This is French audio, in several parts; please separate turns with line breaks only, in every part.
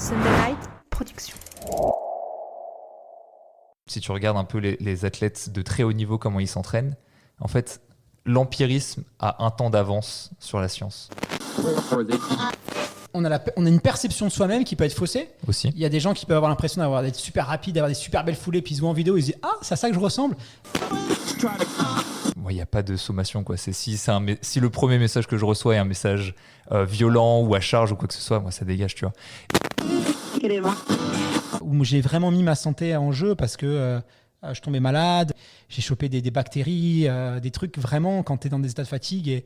Sunday Night Production.
Si tu regardes un peu les athlètes de très haut niveau, comment ils s'entraînent, en fait, l'empirisme a un temps d'avance sur la science.
On a une perception de soi-même qui peut être faussée.
Aussi.
Il y a des gens qui peuvent avoir l'impression d'être super rapides, d'avoir des super belles foulées, puis ils se voient en vidéo et ils se disent « Ah, c'est à ça que je ressemble !»
Il n'y a pas de sommation, quoi. Si le premier message que je reçois est un message violent ou à charge ou quoi que ce soit, moi, ça dégage, tu vois.
Où j'ai vraiment mis ma santé en jeu parce que je tombais malade, j'ai chopé des bactéries, des trucs vraiment quand tu es dans des états de fatigue. Et...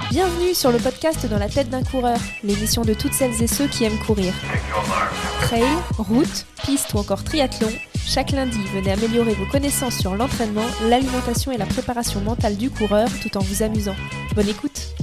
Bienvenue sur le podcast Dans la tête d'un coureur, l'émission de toutes celles et ceux qui aiment courir. Trail, route, piste ou encore triathlon, chaque lundi, venez améliorer vos connaissances sur l'entraînement, l'alimentation et la préparation mentale du coureur tout en vous amusant. Bonne écoute!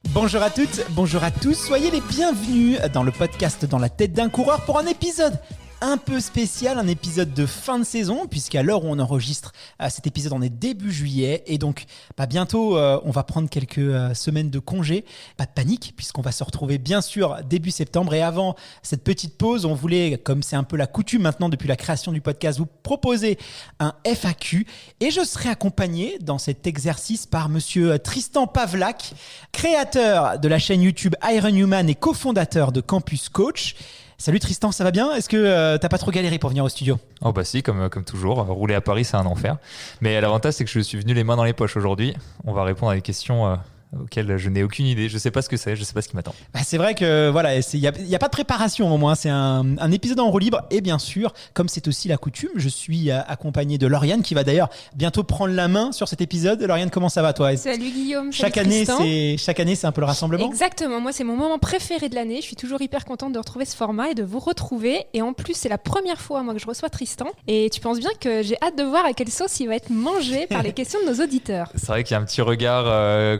Bonjour à toutes, bonjour à tous, soyez les bienvenus dans le podcast Dans la tête d'un coureur pour un épisode un peu spécial, un épisode de fin de saison, puisqu'à l'heure où on enregistre cet épisode, on est début juillet, et donc bientôt on va prendre quelques semaines de congé. Pas de panique, puisqu'on va se retrouver bien sûr début septembre, et avant cette petite pause, on voulait, comme c'est un peu la coutume maintenant depuis la création du podcast, vous proposer un FAQ, et je serai accompagné dans cet exercice par monsieur Tristan Pavlak, créateur de la chaîne YouTube Iron Human et cofondateur de Campus Coach. Salut Tristan, ça va bien ? Est-ce que t'as pas trop galéré pour venir au studio ?
Oh bah si, comme toujours. Rouler à Paris, c'est un enfer. Mais l'avantage, c'est que je suis venu les mains dans les poches aujourd'hui. On va répondre à des questions auxquelles je n'ai aucune idée. Je sais pas ce que c'est, je sais pas ce qui m'attend. C'est
vrai que voilà, il y a pas de préparation au moins. C'est un épisode en roue libre. Et bien sûr, comme c'est aussi la coutume, je suis accompagné de Lauriane qui va d'ailleurs bientôt prendre la main sur cet épisode. Lauriane, comment ça va toi ?
Salut Guillaume,
chaque
salut
année,
Tristan.
chaque année, c'est un peu le rassemblement.
Exactement, moi c'est mon moment préféré de l'année. Je suis toujours hyper contente de retrouver ce format et de vous retrouver. Et en plus, c'est la première fois moi que je reçois Tristan. Et tu penses bien que j'ai hâte de voir à quelle sauce il va être mangé par les questions de nos auditeurs.
C'est vrai qu'il y a un petit regard,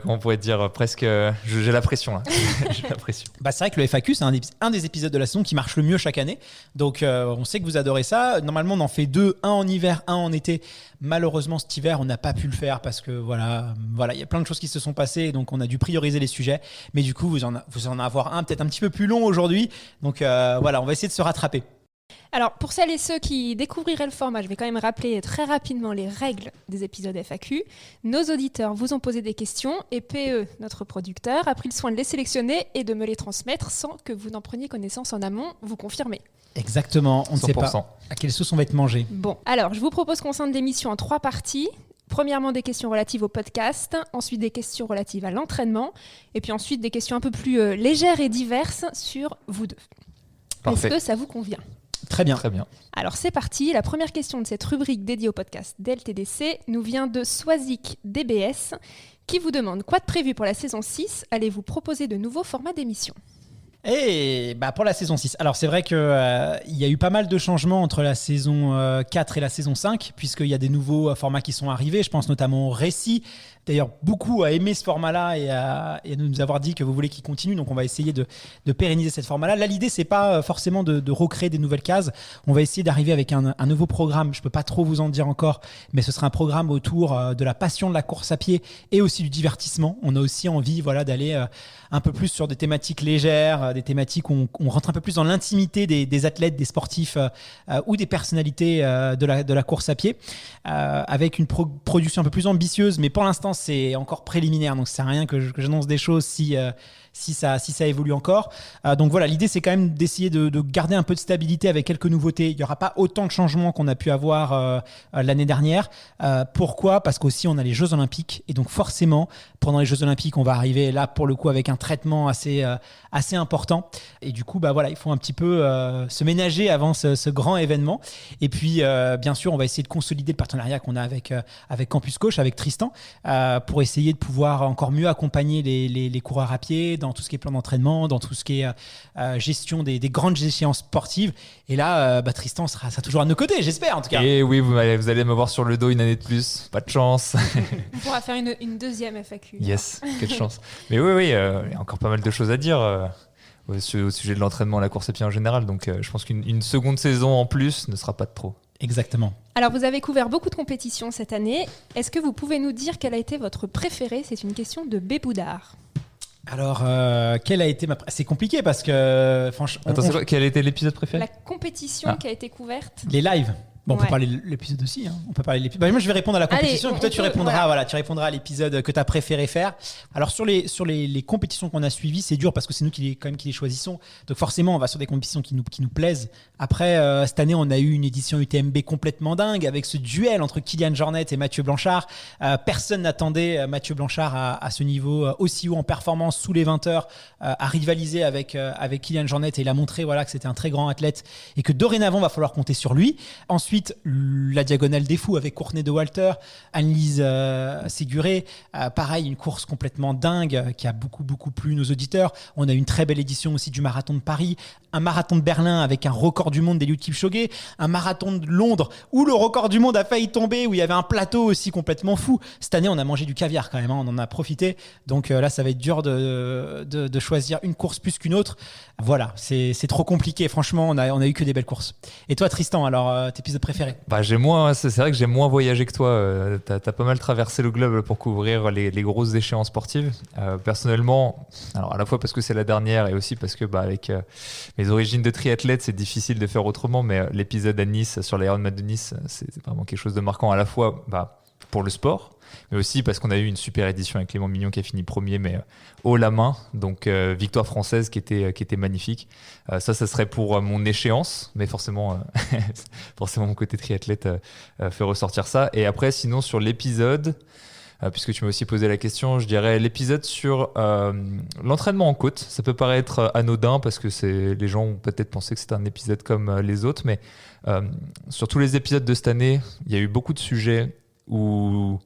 comment on pourrait dire, presque... j'ai la pression là. J'ai la pression.
C'est vrai que le FAQ, c'est un des épisodes de la saison qui marche le mieux chaque année. Donc on sait que vous adorez ça. Normalement, on en fait 2, un en hiver, un en été. Malheureusement, cet hiver, on n'a pas pu le faire parce que voilà, il y a plein de choses qui se sont passées, donc on a dû prioriser les sujets. Mais du coup, vous en avoir un peut-être un petit peu plus long aujourd'hui. Donc on va essayer de se rattraper.
Alors, pour celles et ceux qui découvriraient le format, je vais quand même rappeler très rapidement les règles des épisodes FAQ. Nos auditeurs vous ont posé des questions et PE, notre producteur, a pris le soin de les sélectionner et de me les transmettre sans que vous n'en preniez connaissance en amont. Vous confirmez ?
Exactement, on ne sait pas à quelle sauce on va être mangé.
Bon, alors je vous propose qu'on scinde l'émission en 3 parties. Premièrement, des questions relatives au podcast, ensuite des questions relatives à l'entraînement, et puis ensuite des questions un peu plus légères et diverses sur vous deux.
Parfait.
Est-ce que ça vous convient ?
Très bien.
Très bien.
Alors c'est parti, la première question de cette rubrique dédiée au podcast d'LTDC nous vient de Swazik DBS qui vous demande quoi de prévu pour la saison 6 ? Allez-vous proposer de nouveaux formats d'émission ?
Et pour la saison 6. Alors c'est vrai qu'il y a eu pas mal de changements entre la saison 4 et la saison 5, puisqu'il y a des nouveaux formats qui sont arrivés. Je pense notamment au récit. D'ailleurs, beaucoup a aimé ce format-là et à nous avoir dit que vous voulez qu'il continue. Donc on va essayer de pérenniser ce format-là. Là, l'idée, c'est pas forcément de recréer des nouvelles cases. On va essayer d'arriver avec un nouveau programme. Je peux pas trop vous en dire encore, mais ce sera un programme autour de la passion de la course à pied et aussi du divertissement. On a aussi envie d'aller un peu plus sur des thématiques légères, des thématiques où on rentre un peu plus dans l'intimité des athlètes, des sportifs ou des personnalités de la course à pied, avec une production un peu plus ambitieuse. Mais pour l'instant, c'est encore préliminaire, donc ça sert à rien que j'annonce des choses si ça évolue encore. Donc voilà, l'idée c'est quand même d'essayer de garder un peu de stabilité avec quelques nouveautés. Il n'y aura pas autant de changements qu'on a pu avoir l'année dernière. Pourquoi ? Parce qu'aussi on a les Jeux Olympiques, et donc forcément pendant les Jeux Olympiques on va arriver là pour le coup avec un traitement assez important, et du coup il faut un petit peu se ménager avant ce grand événement. Et puis bien sûr on va essayer de consolider le partenariat qu'on a avec Campus Coach, avec Tristan, pour essayer de pouvoir encore mieux accompagner les coureurs à pied dans tout ce qui est plan d'entraînement, dans tout ce qui est gestion des grandes échéances sportives. Et là, Tristan sera toujours à nos côtés, j'espère en tout cas.
Et oui, vous allez me voir sur le dos une année de plus. Pas de chance.
On pourra faire une deuxième FAQ.
Yes, quelle chance. Mais oui, il y a encore pas mal de choses à dire au sujet de l'entraînement, la course à pied en général. Donc je pense qu'une seconde saison en plus ne sera pas de trop.
Exactement.
Alors, vous avez couvert beaucoup de compétitions cette année. Est-ce que vous pouvez nous dire quel a été votre préféré ? C'est une question de Béboudard.
Alors, quel a été C'est compliqué parce que, franchement...
Attends, c'est quoi ? Quel a été l'épisode préféré ?
La compétition qui a été couverte.
Les lives. Bon, on peut
Ouais.
parler de l'épisode aussi. Hein. On peut parler de l'épisode. Bah, moi, je vais répondre à la compétition.
Allez,
et puis toi,
on
tu
peut,
répondras.
voilà.
Tu répondras à l'épisode que tu as préféré faire. Alors, sur les compétitions qu'on a suivies, c'est dur parce que c'est nous qui les choisissons. Donc, forcément, on va sur des compétitions qui nous plaisent. Après, cette année, on a eu une édition UTMB complètement dingue avec ce duel entre Kylian Jornet et Mathieu Blanchard. Personne n'attendait Mathieu Blanchard à ce niveau aussi haut en performance sous les 20 heures, à rivaliser avec Kylian Jornet. Et il a montré que c'était un très grand athlète et que dorénavant, va falloir compter sur lui. Ensuite, la diagonale des fous avec Courtney de Walter, Annelise Séguré. Pareil, une course complètement dingue qui a beaucoup plu nos auditeurs. On a eu une très belle édition aussi du marathon de Paris, un marathon de Berlin avec un record du monde d'Eliud Kipchoge, un marathon de Londres où le record du monde a failli tomber, où il y avait un plateau aussi complètement fou. Cette année, on a mangé du caviar quand même, on en a profité. Donc là, ça va être dur de choisir une course plus qu'une autre. Voilà, c'est trop compliqué. Franchement, on a eu que des belles courses. Et toi, Tristan, alors, tes épisodes préférés ?
C'est vrai que j'ai moins voyagé que toi. T'as pas mal traversé le globe pour couvrir les grosses échéances sportives. Personnellement, alors à la fois parce que c'est la dernière et aussi parce que avec mes origines de triathlète, c'est difficile de faire autrement. Mais l'épisode à Nice sur l'Ironman de Nice, c'est vraiment quelque chose de marquant à la fois pour le sport, mais aussi parce qu'on a eu une super édition avec Clément Mignon qui a fini premier, mais haut la main. Donc victoire française qui était magnifique. Ça serait pour mon échéance, mais forcément mon côté triathlète fait ressortir ça. Et après, sinon sur l'épisode, puisque tu m'as aussi posé la question, je dirais l'épisode sur l'entraînement en côte. Ça peut paraître anodin parce que les gens ont peut-être pensé que c'était un épisode comme les autres, mais sur tous les épisodes de cette année, il y a eu beaucoup de sujets où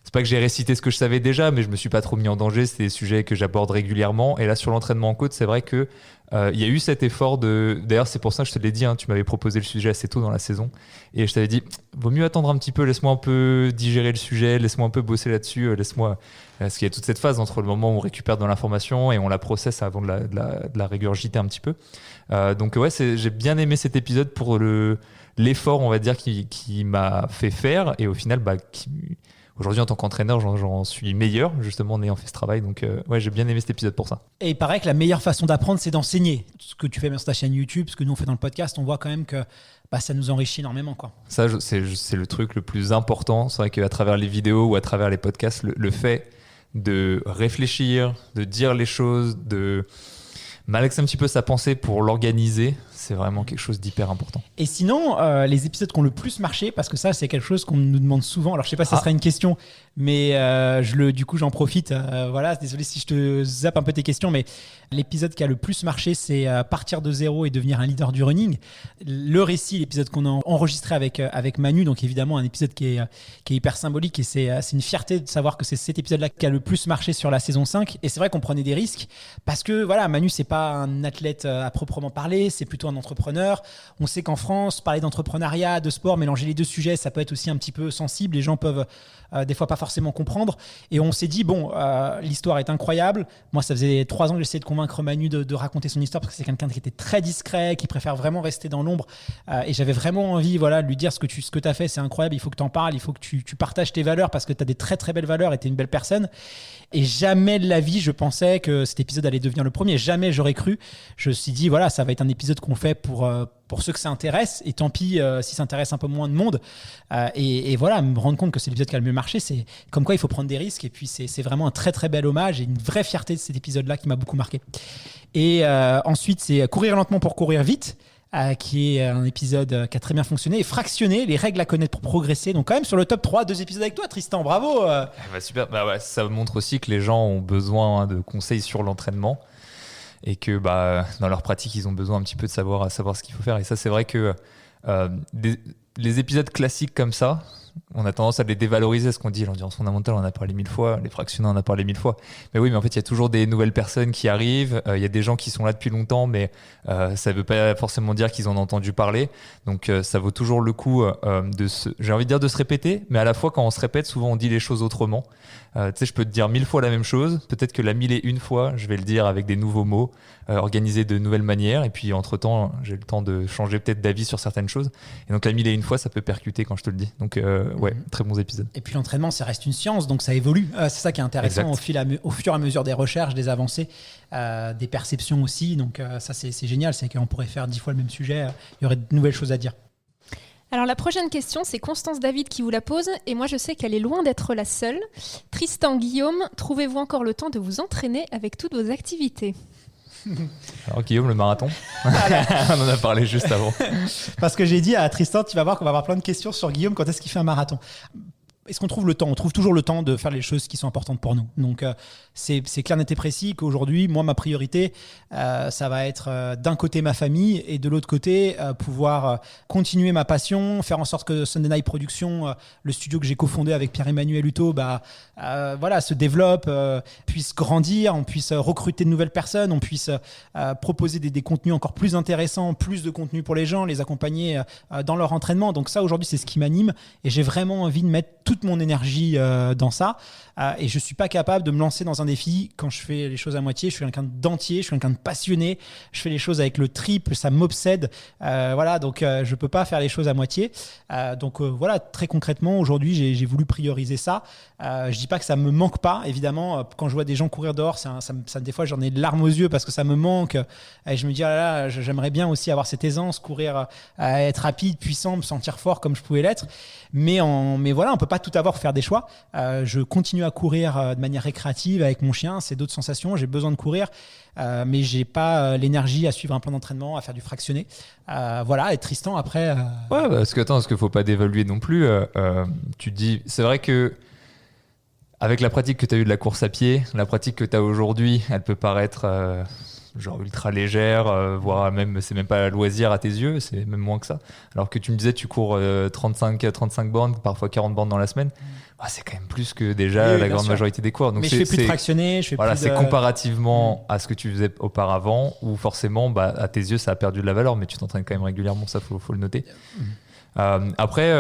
c'est pas que j'ai récité ce que je savais déjà, mais je me suis pas trop mis en danger. C'est des sujets que j'aborde régulièrement. Et là, sur l'entraînement en côte, c'est vrai que il y a eu cet effort D'ailleurs, c'est pour ça que je te l'ai dit, tu m'avais proposé le sujet assez tôt dans la saison. Et je t'avais dit, vaut mieux attendre un petit peu, laisse-moi un peu digérer le sujet, laisse-moi un peu bosser là-dessus, parce qu'il y a toute cette phase entre le moment où on récupère de l'information et on la processe avant de la régurgiter un petit peu. Donc ouais, j'ai bien aimé cet épisode pour l'effort, on va dire, qui m'a fait faire. Et au final, aujourd'hui, en tant qu'entraîneur, j'en suis meilleur, justement, en ayant fait ce travail. Donc, ouais, j'ai bien aimé cet épisode pour ça.
Et il paraît que la meilleure façon d'apprendre, c'est d'enseigner. Ce que tu fais sur ta chaîne YouTube, ce que nous, on fait dans le podcast, on voit quand même que ça nous enrichit énormément, quoi.
Ça, c'est le truc le plus important. C'est vrai qu'à travers les vidéos ou à travers les podcasts, le fait de réfléchir, de dire les choses, de malaxer un petit peu sa pensée pour l'organiser, c'est vraiment quelque chose d'hyper important.
Et sinon, les épisodes qui ont le plus marché, parce que ça, c'est quelque chose qu'on nous demande souvent. Alors, je sais pas si ça sera une question, mais du coup, j'en profite. Voilà, désolé si je te zappe un peu tes questions, mais l'épisode qui a le plus marché, c'est partir de zéro et devenir un leader du running. Le récit, l'épisode qu'on a enregistré avec Manu, donc évidemment un épisode qui est hyper symbolique, et c'est une fierté de savoir que c'est cet épisode-là qui a le plus marché sur la saison 5. Et c'est vrai qu'on prenait des risques parce que voilà, Manu, c'est pas un athlète à proprement parler, c'est plutôt un entrepreneur. On sait qu'en France, parler d'entrepreneuriat, de sport, mélanger les deux sujets, ça peut être aussi un petit peu sensible. Les gens peuvent des fois pas forcément comprendre. Et on s'est dit, l'histoire est incroyable. Moi, ça faisait 3 ans que j'essayais de convaincre Manu de raconter son histoire parce que c'est quelqu'un qui était très discret, qui préfère vraiment rester dans l'ombre. Et j'avais vraiment envie de lui dire ce que tu as fait, c'est incroyable, il faut que tu en parles, il faut que tu partages tes valeurs parce que tu as des très très belles valeurs et tu es une belle personne. Et jamais de la vie, je pensais que cet épisode allait devenir le premier. Jamais j'aurais cru. Je me suis dit, voilà, ça va être un épisode qu'on fait pour ceux que ça intéresse. Et tant pis si ça intéresse un peu moins de monde. Et voilà, me rendre compte que c'est l'épisode qui a le mieux marché. C'est comme quoi il faut prendre des risques. Et puis, c'est vraiment un très, très bel hommage et une vraie fierté de cet épisode-là qui m'a beaucoup marqué. Et ensuite, c'est Courir lentement pour courir vite. Qui est un épisode qui a très bien fonctionné, et Fractionner, les règles à connaître pour progresser. Donc quand même sur le top 3, 2 épisodes avec toi, Tristan, bravo.
Super, ouais, ça montre aussi que les gens ont besoin de conseils sur l'entraînement et que dans leur pratique, ils ont besoin un petit peu de savoir ce qu'il faut faire. Et ça, c'est vrai que les épisodes classiques comme ça, on a tendance à les dévaloriser, ce qu'on dit, l'endurance fondamentale, on en a parlé 1000 fois, les fractionnés, on en a parlé 1000 fois. Mais oui, mais en fait, il y a toujours des nouvelles personnes qui arrivent, il y a des gens qui sont là depuis longtemps, mais ça ne veut pas forcément dire qu'ils en ont entendu parler. Donc, ça vaut toujours le coup j'ai envie de dire de se répéter, mais à la fois, quand on se répète, souvent, on dit les choses autrement. Tu sais, je peux te dire 1000 fois la même chose, peut-être que la 1001 fois, je vais le dire avec des nouveaux mots, organiser de nouvelles manières, et puis entre-temps, j'ai le temps de changer peut-être d'avis sur certaines choses. Et donc la 1001 fois, ça peut percuter quand je te le dis. Donc ouais, très bons épisodes.
Et puis l'entraînement, ça reste une science, donc ça évolue. C'est ça qui est intéressant au fur et à mesure des recherches, des avancées, des perceptions aussi. Donc ça, c'est génial, c'est qu'on pourrait faire 10 fois le même sujet, il y aurait de nouvelles choses à dire.
Alors la prochaine question, c'est Constance David qui vous la pose, et moi je sais qu'elle est loin d'être la seule. Tristan, Guillaume, trouvez-vous encore le temps de vous entraîner avec toutes vos activités ?
Alors Guillaume, le marathon, on en a parlé juste avant.
Parce que j'ai dit à Tristan, tu vas voir qu'on va avoir plein de questions sur Guillaume, quand est-ce qu'il fait un marathon ? Est-ce qu'on trouve le temps ? On trouve toujours le temps de faire les choses qui sont importantes pour nous. Donc, c'est clair, net et précis qu'aujourd'hui, moi, ma priorité, ça va être d'un côté ma famille et de l'autre côté, pouvoir continuer ma passion, faire en sorte que Sunday Night Productions, le studio que j'ai cofondé avec Pierre-Emmanuel Hutto, se développe, puisse grandir, on puisse recruter de nouvelles personnes, on puisse proposer des contenus encore plus intéressants, plus de contenu pour les gens, les accompagner dans leur entraînement. Donc ça, aujourd'hui, c'est ce qui m'anime et j'ai vraiment envie de mettre toute mon énergie dans ça. Et je ne suis pas capable de me lancer dans un défi quand je fais les choses à moitié. Je suis quelqu'un d'entier, je suis quelqu'un de passionné. Je fais les choses avec le triple, ça m'obsède. Donc je ne peux pas faire les choses à moitié. Très concrètement, aujourd'hui, j'ai voulu prioriser ça. Je ne dis pas que ça ne me manque pas. Évidemment, quand je vois des gens courir dehors, des fois, j'en ai les larmes aux yeux parce que ça me manque. Et je me dis, j'aimerais bien aussi avoir cette aisance, courir, être rapide, puissant, me sentir fort comme je pouvais l'être. Mais voilà, on ne peut pas tout avoir, faire des choix. Je continue à courir de manière récréative avec mon chien, c'est d'autres sensations, j'ai besoin de courir, mais je n'ai pas l'énergie à suivre un plan d'entraînement, à faire du fractionné. Et Tristan, après...
Ouais, parce qu'il ne faut pas dévaluer non plus. Tu te dis, c'est vrai que avec la pratique que tu as eue de la course à pied, la pratique que tu as aujourd'hui, elle peut paraître... ultra légère, voire même, c'est même pas loisir à tes yeux, c'est même moins que ça. Alors que tu me disais, tu cours 35 bornes, parfois 40 bornes dans la semaine, c'est quand même plus que déjà la grande majorité des coureurs. Donc
mais je fais plus de fractionné,
c'est comparativement à ce que tu faisais auparavant, où forcément, à tes yeux, ça a perdu de la valeur, mais tu t'entraînes quand même régulièrement, ça, faut le noter. Après,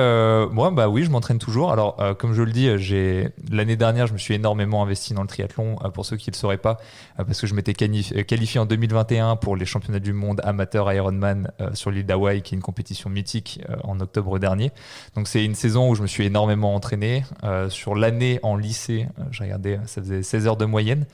moi, oui, je m'entraîne toujours. Alors, comme je le dis, l'année dernière, je me suis énormément investi dans le triathlon. Pour ceux qui ne le sauraient pas, parce que je m'étais qualifié en 2021 pour les championnats du monde amateur Ironman sur l'île d'Hawaï, qui est une compétition mythique en octobre dernier. Donc, c'est une saison où je me suis énormément entraîné. Sur l'année en lycée, j'ai regardé, ça faisait 16 heures de moyenne.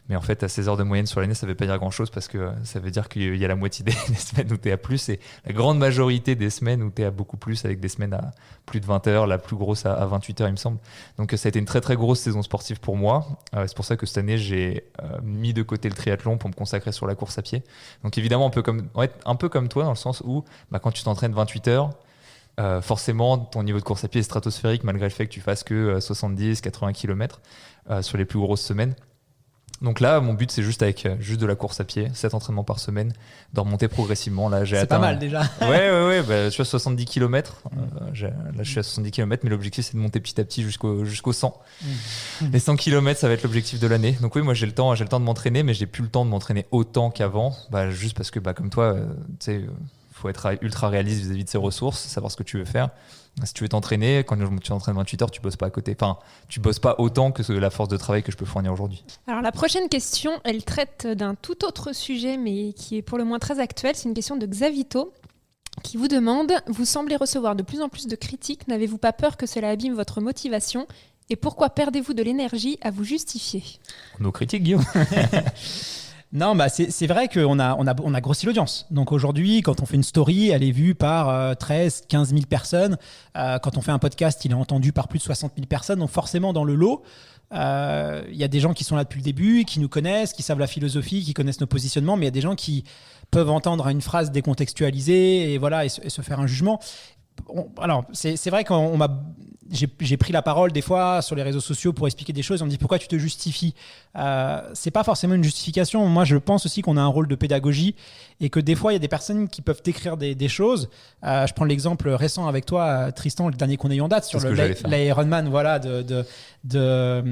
Mais en fait, à 16 heures de moyenne sur l'année, ça ne veut pas dire grand-chose parce que ça veut dire qu'il y a la moitié des semaines où tu es à plus et la grande majorité des semaines où tu es à beaucoup plus, avec des semaines à plus de 20 heures, la plus grosse à 28 heures, il me semble. Donc ça a été une très très grosse saison sportive pour moi. C'est pour ça que cette année, j'ai mis de côté le triathlon pour me consacrer sur la course à pied. Donc évidemment, un peu comme toi, dans le sens où quand tu t'entraînes 28 heures, forcément, ton niveau de course à pied est stratosphérique malgré le fait que tu fasses que 70-80 km sur les plus grosses semaines. Donc là, mon but, c'est juste de la course à pied, 7 entraînements par semaine, de remonter progressivement. Là,
c'est pas mal déjà.
Ouais. Je suis à 70 km. Là, je suis à 70 km, mais l'objectif, c'est de monter petit à petit jusqu'au 100. Les 100 km, ça va être l'objectif de l'année. Donc oui, moi, j'ai le temps de m'entraîner, mais j'ai plus le temps de m'entraîner autant qu'avant. Juste parce que, comme toi, tu sais, faut être ultra réaliste vis-à-vis de ses ressources, savoir ce que tu veux faire. Si tu veux t'entraîner, quand tu t'entraînes 28 heures, tu bosses pas à côté. Enfin, tu bosses pas autant que la force de travail que je peux fournir aujourd'hui.
Alors la prochaine question, elle traite d'un tout autre sujet, mais qui est pour le moins très actuel. C'est une question de Xavito qui vous demande « Vous semblez recevoir de plus en plus de critiques. N'avez-vous pas peur que cela abîme votre motivation ? Et pourquoi perdez-vous de l'énergie à vous justifier ?»
Nos critiques, Guillaume.
Non, c'est vrai qu'on a grossi l'audience. Donc aujourd'hui, quand on fait une story, elle est vue par 13, 15 000 personnes. Quand on fait un podcast, il est entendu par plus de 60 000 personnes. Donc forcément, dans le lot, il y a des gens qui sont là depuis le début, qui nous connaissent, qui savent la philosophie, qui connaissent nos positionnements. Mais il y a des gens qui peuvent entendre une phrase décontextualisée et se faire un jugement. alors, c'est vrai qu'on m'a. J'ai pris la parole des fois sur les réseaux sociaux pour expliquer des choses. On me dit pourquoi tu te justifies. C'est pas forcément une justification. Moi, je pense aussi qu'on a un rôle de pédagogie et que des fois, il y a des personnes qui peuvent t'écrire des choses. Je prends l'exemple récent avec toi, Tristan, le dernier qu'on a eu en date sur l'Ironman, voilà, si tu veux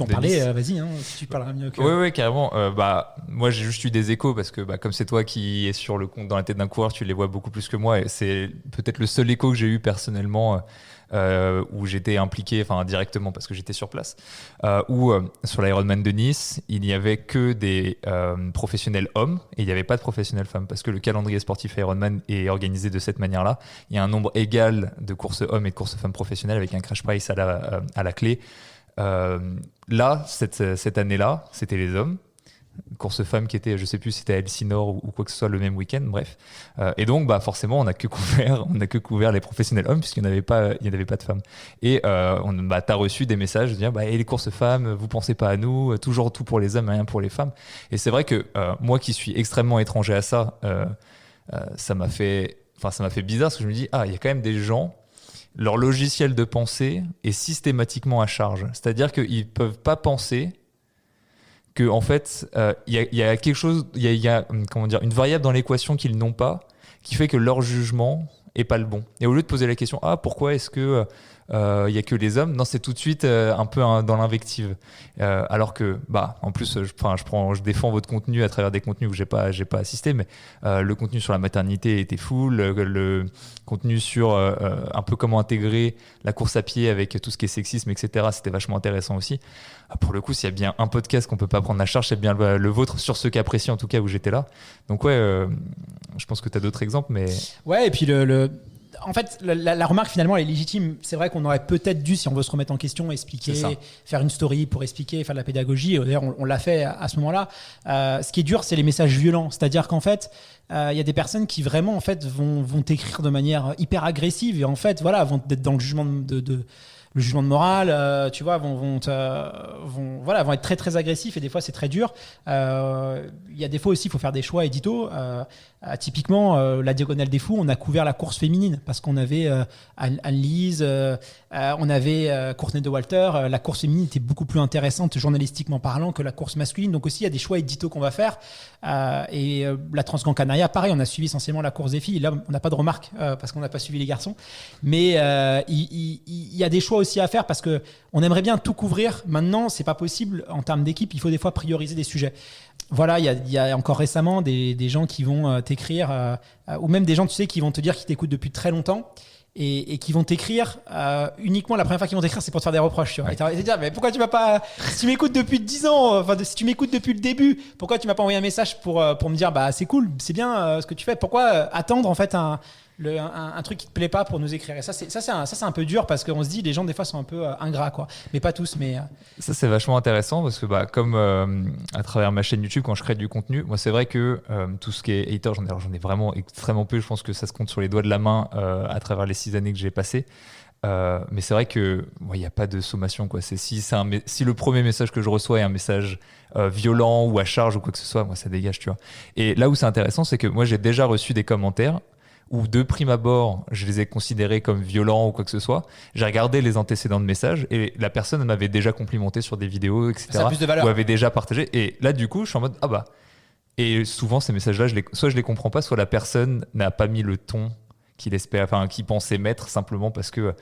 en parler, vas-y, hein, si tu parleras mieux que.
Oui, carrément. Moi, j'ai juste eu des échos parce que comme c'est toi qui es sur le compte dans la tête d'un coureur, tu les vois beaucoup plus que moi. Et c'est peut-être le seul écho que j'ai eu personnellement. Où j'étais impliqué directement parce que j'étais sur place, où sur l'Ironman de Nice, il n'y avait que des professionnels hommes et il n'y avait pas de professionnels femmes parce que le calendrier sportif Ironman est organisé de cette manière-là. Il y a un nombre égal de courses hommes et de courses femmes professionnelles avec un crash price à la clé. Là, cette année-là, c'était les hommes. Course femme qui était, je sais plus si c'était à Elsinore ou quoi que ce soit le même week-end, bref. Et donc, forcément, on n'a que couvert les professionnels hommes puisqu'il n'y avait pas de femmes. Et t'as reçu des messages de dire, et les courses femmes, vous pensez pas à nous, toujours tout pour les hommes, rien pour les femmes. Et c'est vrai que moi qui suis extrêmement étranger à ça, ça m'a fait bizarre parce que je me dis, il y a quand même des gens, leur logiciel de pensée est systématiquement à charge. C'est-à-dire qu'ils peuvent pas penser que en fait il y a quelque chose, il y a une variable dans l'équation qu'ils n'ont pas qui fait que leur jugement est pas le bon. Et au lieu de poser la question pourquoi est-ce que il y a que les hommes, non, c'est tout de suite un peu dans l'invective. Alors que en plus je défends votre contenu à travers des contenus où j'ai pas assisté, mais le contenu sur la maternité était full, le contenu sur un peu comment intégrer la course à pied avec tout ce qui est sexisme, etc. C'était vachement intéressant aussi. Pour le coup, s'il y a bien un podcast qu'on peut pas prendre à charge, c'est bien le vôtre sur ce cas précis en tout cas où j'étais là. Donc je pense que tu as d'autres exemples, mais
ouais. Et puis en fait, la remarque finalement elle est légitime. C'est vrai qu'on aurait peut-être dû, si on veut se remettre en question, expliquer, faire une story pour expliquer, faire de la pédagogie. D'ailleurs, on l'a fait à ce moment-là. Ce qui est dur, c'est les messages violents. C'est-à-dire qu'en fait, il y a des personnes qui vraiment en fait vont t'écrire de manière hyper agressive et en fait, vont être dans le jugement le jugement de morale, tu vois, vont être très très agressifs et des fois c'est très dur. Il y a des fois aussi, il faut faire des choix édito. Typiquement, la Diagonale des Fous, on a couvert la course féminine parce qu'on avait Anne-Lise, on avait Courtney de Walter. La course féminine était beaucoup plus intéressante journalistiquement parlant que la course masculine. Donc aussi, il y a des choix édito qu'on va faire. La Transgran Canaria, pareil, on a suivi essentiellement la course des filles. Là, on n'a pas de remarques parce qu'on n'a pas suivi les garçons. Mais il y a des choix aussi à faire parce qu'on aimerait bien tout couvrir. Maintenant, c'est pas possible en termes d'équipe. Il faut des fois prioriser des sujets. Voilà, il y a encore récemment des gens qui vont t'écrire, ou même des gens, tu sais, qui vont te dire qu'ils t'écoutent depuis très longtemps et qui vont t'écrire uniquement la première fois qu'ils vont t'écrire, c'est pour te faire des reproches. Tu vois. Et tu vas te dire, mais pourquoi tu m'as pas. Si tu m'écoutes depuis 10 ans, si tu m'écoutes depuis le début, pourquoi tu m'as pas envoyé un message pour me dire, c'est cool, c'est bien ce que tu fais. Pourquoi attendre en fait un truc qui te plaît pas pour nous écrire. Et ça c'est un peu dur parce qu'on se dit les gens des fois sont un peu ingrats quoi, mais pas tous. Mais
ça c'est vachement intéressant parce que comme à travers ma chaîne YouTube quand je crée du contenu, moi c'est vrai que tout ce qui est hater, j'en ai vraiment extrêmement peu. Je pense que ça se compte sur les doigts de la main à travers les 6 années que j'ai passées. Mais c'est vrai que il n'y a pas de sommation quoi. Si le premier message que je reçois est un message violent ou à charge ou quoi que ce soit, moi ça dégage, tu vois. Et là où c'est intéressant, c'est que moi j'ai déjà reçu des commentaires où de prime abord, je les ai considérés comme violents ou quoi que ce soit. J'ai regardé les antécédents de messages et la personne m'avait déjà complimenté sur des vidéos, etc.
Ça a plus de valeur.
Ou avait déjà partagé. Et là, du coup, je suis en mode Et souvent, ces messages-là, soit je les comprends pas, soit la personne n'a pas mis le ton qu'il pensait mettre simplement parce que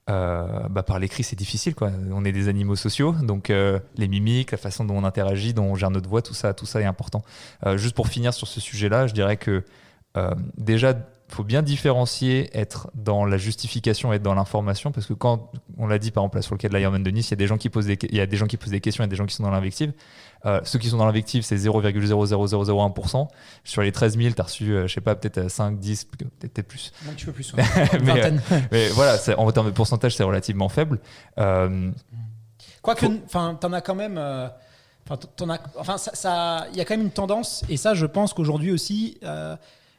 par l'écrit, c'est difficile, quoi. On est des animaux sociaux, donc les mimiques, la façon dont on interagit, dont on gère notre voix, tout ça est important. Juste pour finir sur ce sujet-là, je dirais que déjà, il faut bien différencier être dans la justification et être dans l'information parce que quand on l'a dit par exemple là, sur le cas de l'Ironman de Nice, il y a des gens qui posent des questions, il y a des gens qui sont dans l'invective. Ceux qui sont dans l'invective, c'est 0,00001%. Sur les 13 000, tu as reçu, je sais pas, peut-être 5, 10, peut-être plus.
Un petit peu plus,
mais voilà, en termes de pourcentage, c'est relativement faible.
Quoique, t'en as quand même. Il y a quand même une tendance, et ça, je pense qu'aujourd'hui aussi.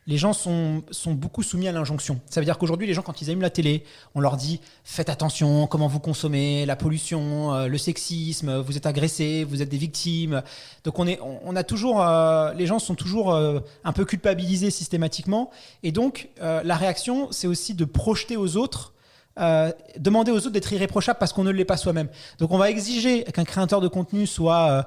les gens sont beaucoup soumis à l'injonction. Ça veut dire qu'aujourd'hui, les gens, quand ils allument la télé, on leur dit « Faites attention, comment vous consommez, la pollution, le sexisme, vous êtes agressés, vous êtes des victimes. » Donc on a toujours, les gens sont toujours un peu culpabilisés systématiquement. Et donc, la réaction, c'est aussi de projeter aux autres, demander aux autres d'être irréprochables parce qu'on ne l'est pas soi-même. Donc on va exiger qu'un créateur de contenu soit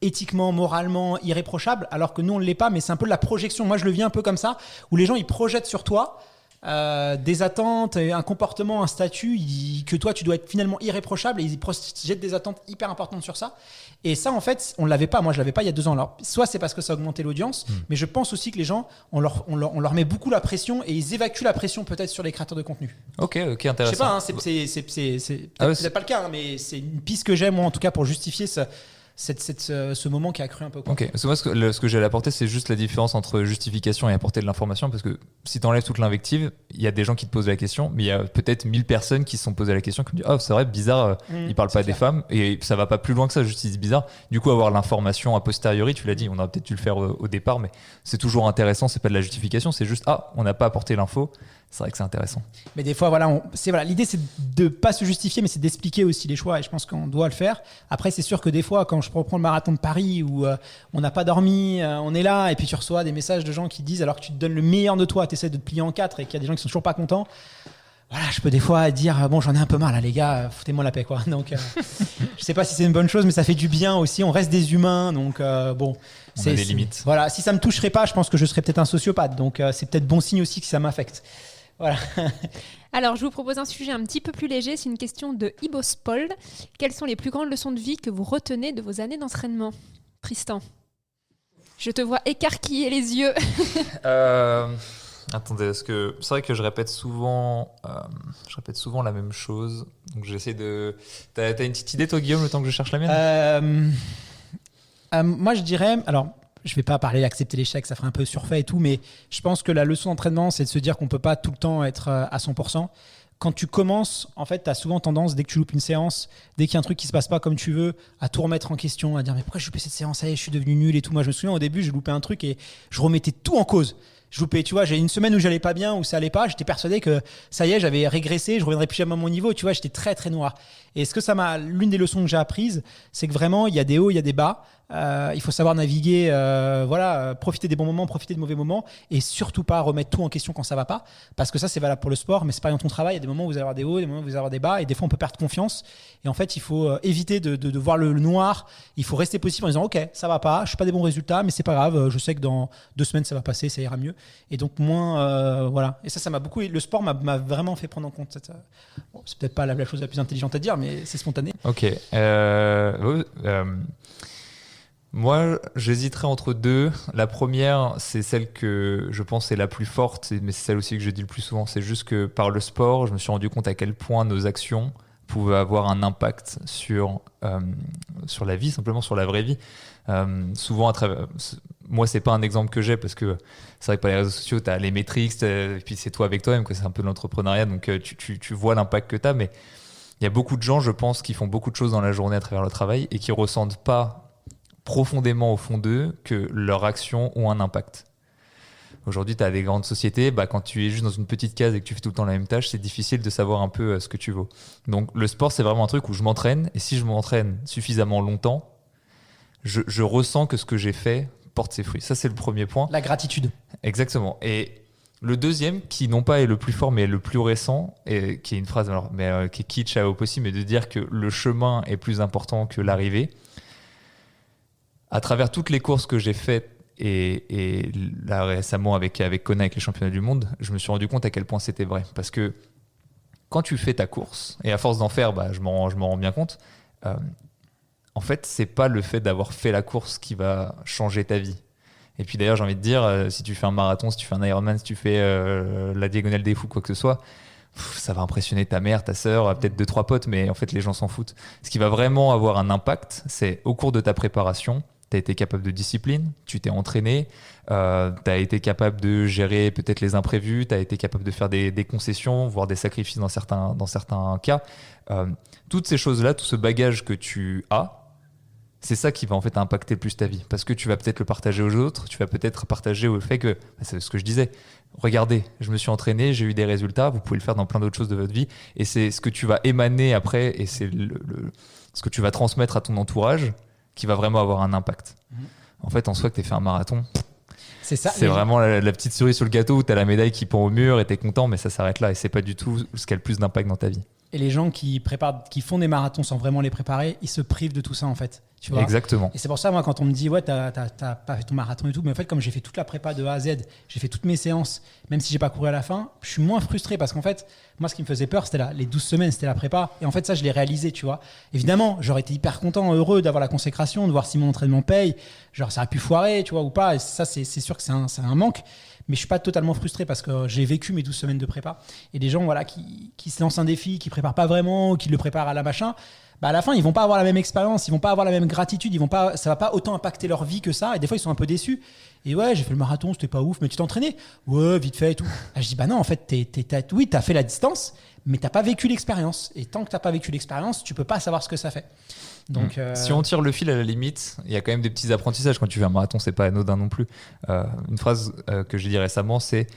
éthiquement, moralement irréprochable, alors que nous on ne l'est pas, mais c'est un peu de la projection. Moi je le vis un peu comme ça, où les gens ils projettent sur toi des attentes, un comportement, un statut, que toi tu dois être finalement irréprochable, et ils projettent des attentes hyper importantes sur ça. Et ça en fait on ne l'avait pas, moi je ne l'avais pas il y a 2 ans. Alors soit c'est parce que ça a augmenté l'audience, mais je pense aussi que les gens, on leur met beaucoup la pression, et ils évacuent la pression peut-être sur les créateurs de contenu.
Ok, intéressant.
Je sais pas, hein, c'est peut-être pas le cas, hein, mais c'est une piste que j'ai moi en tout cas pour justifier ce moment qui a accru un peu.
Ok, parce que moi ce que j'allais apporter, c'est juste la différence entre justification et apporter de l'information, parce que si tu enlèves toute l'invective, il y a des gens qui te posent la question, mais il y a peut-être 1000 personnes qui se sont posées la question, qui me disent oh c'est vrai, bizarre, ils parlent pas des femmes, et ça va pas plus loin que ça, juste ils disent bizarre. Du coup, avoir l'information a posteriori, tu l'as dit, on aurait peut-être dû le faire au départ, mais c'est toujours intéressant, c'est pas de la justification, c'est juste on n'a pas apporté l'info. C'est vrai que c'est intéressant.
Mais des fois, l'idée, c'est de ne pas se justifier, mais c'est d'expliquer aussi les choix. Et je pense qu'on doit le faire. Après, c'est sûr que des fois, quand je reprends le marathon de Paris, où on n'a pas dormi, on est là, et puis tu reçois des messages de gens qui disent, alors que tu te donnes le meilleur de toi, tu essaies de te plier en 4, et qu'il y a des gens qui sont toujours pas contents. Voilà, je peux des fois dire, bon, j'en ai un peu marre, là, les gars, foutez-moi la paix, quoi. Donc, je sais pas si c'est une bonne chose, mais ça fait du bien aussi. On reste des humains, donc bon.
On a des limites.
Voilà, si ça me toucherait pas, je pense que je serais peut-être un sociopathe. Donc, c'est peut-être bon signe aussi que ça m'affecte. Voilà.
Alors, je vous propose un sujet un petit peu plus léger. C'est une question de Ibospol. Quelles sont les plus grandes leçons de vie que vous retenez de vos années d'entraînement ? Tristan, je te vois écarquiller les yeux.
Attendez, parce que c'est vrai que je répète souvent la même chose. Donc j'essaie de... T'as une petite idée, toi, Guillaume, le temps que je cherche la mienne ?
Moi, je dirais... Alors, je ne vais pas parler d'accepter l'échec, ça ferait un peu surfait et tout, mais je pense que la leçon d'entraînement, c'est de se dire qu'on ne peut pas tout le temps être à 100%. Quand tu commences, en fait, tu as souvent tendance, dès que tu loupes une séance, dès qu'il y a un truc qui ne se passe pas comme tu veux, à tout remettre en question, à dire mais pourquoi j'ai loupé cette séance, je suis devenu nul et tout. Moi, je me souviens au début, j'ai loupé un truc et je remettais tout en cause. Je loupais, tu vois, j'ai une semaine où j'allais pas bien, où ça allait pas, j'étais persuadé que ça y est, j'avais régressé, je reviendrais plus jamais à mon niveau, tu vois, j'étais très très noir. Et l'une des leçons que j'ai apprises, c'est que vraiment, il y a des hauts, il y a des bas. Il faut savoir naviguer, profiter des bons moments, profiter des mauvais moments, et surtout pas remettre tout en question quand ça va pas, parce que ça c'est valable pour le sport, mais c'est pas dans ton travail. Il y a des moments où vous allez avoir des hauts, des moments où vous allez avoir des bas, et des fois on peut perdre confiance. Et en fait, il faut éviter de voir le noir. Il faut rester positif en disant ok, ça va pas, je fais pas des bons résultats, mais c'est pas grave. Je sais que dans 2 semaines ça va passer, ça ira mieux. Et donc voilà. Et ça m'a beaucoup. Le sport m'a vraiment fait prendre en compte cette. Bon, c'est peut-être pas la chose la plus intelligente à dire, mais c'est spontané.
Ok. Moi, j'hésiterais entre 2. La première, c'est celle que je pense est la plus forte, mais c'est celle aussi que je dis le plus souvent. C'est juste que par le sport, je me suis rendu compte à quel point nos actions pouvaient avoir un impact sur la vie, simplement sur la vraie vie. Souvent, moi, c'est pas un exemple que j'ai, parce que c'est vrai que par les réseaux sociaux, tu as les métriques, et puis c'est toi avec toi-même, que c'est un peu de l'entrepreneuriat, donc tu vois l'impact que tu as, mais il y a beaucoup de gens, je pense, qui font beaucoup de choses dans la journée à travers le travail et qui ressentent pas profondément au fond d'eux que leurs actions ont un impact. Aujourd'hui, tu as des grandes sociétés, quand tu es juste dans une petite case et que tu fais tout le temps la même tâche, c'est difficile de savoir un peu ce que tu vaux. Donc le sport, c'est vraiment un truc où je m'entraîne, et si je m'entraîne suffisamment longtemps, je ressens que ce que j'ai fait porte ses fruits. Ça, c'est le premier point.
La gratitude.
Exactement. Et le deuxième, qui non pas est le plus fort, mais est le plus récent, et qui est une phrase qui est kitsch au possible, mais de dire que le chemin est plus important que l'arrivée. À travers toutes les courses que j'ai faites, et là récemment avec Kona, avec les championnats du monde, je me suis rendu compte à quel point c'était vrai. Parce que quand tu fais ta course, et à force d'en faire, je m'en rends bien compte, en fait, c'est pas le fait d'avoir fait la course qui va changer ta vie. Et puis d'ailleurs, j'ai envie de dire, si tu fais un marathon, si tu fais un Ironman, si tu fais la diagonale des fous, quoi que ce soit, ça va impressionner ta mère, ta sœur, peut-être 2-3 potes, mais en fait, les gens s'en foutent. Ce qui va vraiment avoir un impact, c'est au cours de ta préparation, tu as été capable de discipline, tu t'es entraîné, tu as été capable de gérer peut-être les imprévus, tu as été capable de faire des concessions, voire des sacrifices dans certains cas. Toutes ces choses-là, tout ce bagage que tu as, c'est ça qui va en fait impacter le plus ta vie. Parce que tu vas peut-être le partager aux autres, tu vas peut-être partager au fait que, c'est ce que je disais, regardez, je me suis entraîné, j'ai eu des résultats, vous pouvez le faire dans plein d'autres choses de votre vie. Et c'est ce que tu vas émaner après, et c'est ce que tu vas transmettre à ton entourage qui va vraiment avoir un impact. En fait, en soi, que tu aies fait un marathon,
c'est ça.
C'est vraiment la petite cerise sur le gâteau où tu as la médaille qui pend au mur et tu es content, mais ça s'arrête là. Et c'est pas du tout ce qui a le plus d'impact dans ta vie.
Et les gens qui font des marathons sans vraiment les préparer, ils se privent de tout ça en fait. Tu vois.
Exactement.
Et c'est pour ça, moi, quand on me dit, ouais, t'as pas fait ton marathon et tout, mais en fait, comme j'ai fait toute la prépa de A à Z, j'ai fait toutes mes séances, même si j'ai pas couru à la fin, je suis moins frustré parce qu'en fait, moi, ce qui me faisait peur, c'était les 12 semaines, c'était la prépa. Et en fait, ça, je l'ai réalisé, tu vois. Évidemment, j'aurais été hyper content, heureux d'avoir la consécration, de voir si mon entraînement paye. Genre, ça aurait pu foirer, tu vois, ou pas. Et ça, c'est sûr que c'est un manque. Mais je suis pas totalement frustré parce que j'ai vécu mes 12 semaines de prépa. Et des gens, voilà, qui se lancent un défi, qui préparent pas vraiment, qui le préparent à la machin, bah à la fin, ils vont pas avoir la même expérience, ils vont pas avoir la même gratitude, ça va pas autant impacter leur vie que ça. Et des fois, ils sont un peu déçus. Et ouais, j'ai fait le marathon, c'était pas ouf, mais tu t'entraînais? Ouais, vite fait et tout. Ah, je dis, bah non, en fait, oui, t'as fait la distance, mais t'as pas vécu l'expérience. Et tant que t'as pas vécu l'expérience, tu peux pas savoir ce que ça fait. Donc,
Si on tire le fil à la limite, il y a quand même des petits apprentissages. Quand tu fais un marathon, c'est pas anodin non plus. Une phrase que j'ai dit récemment, c'est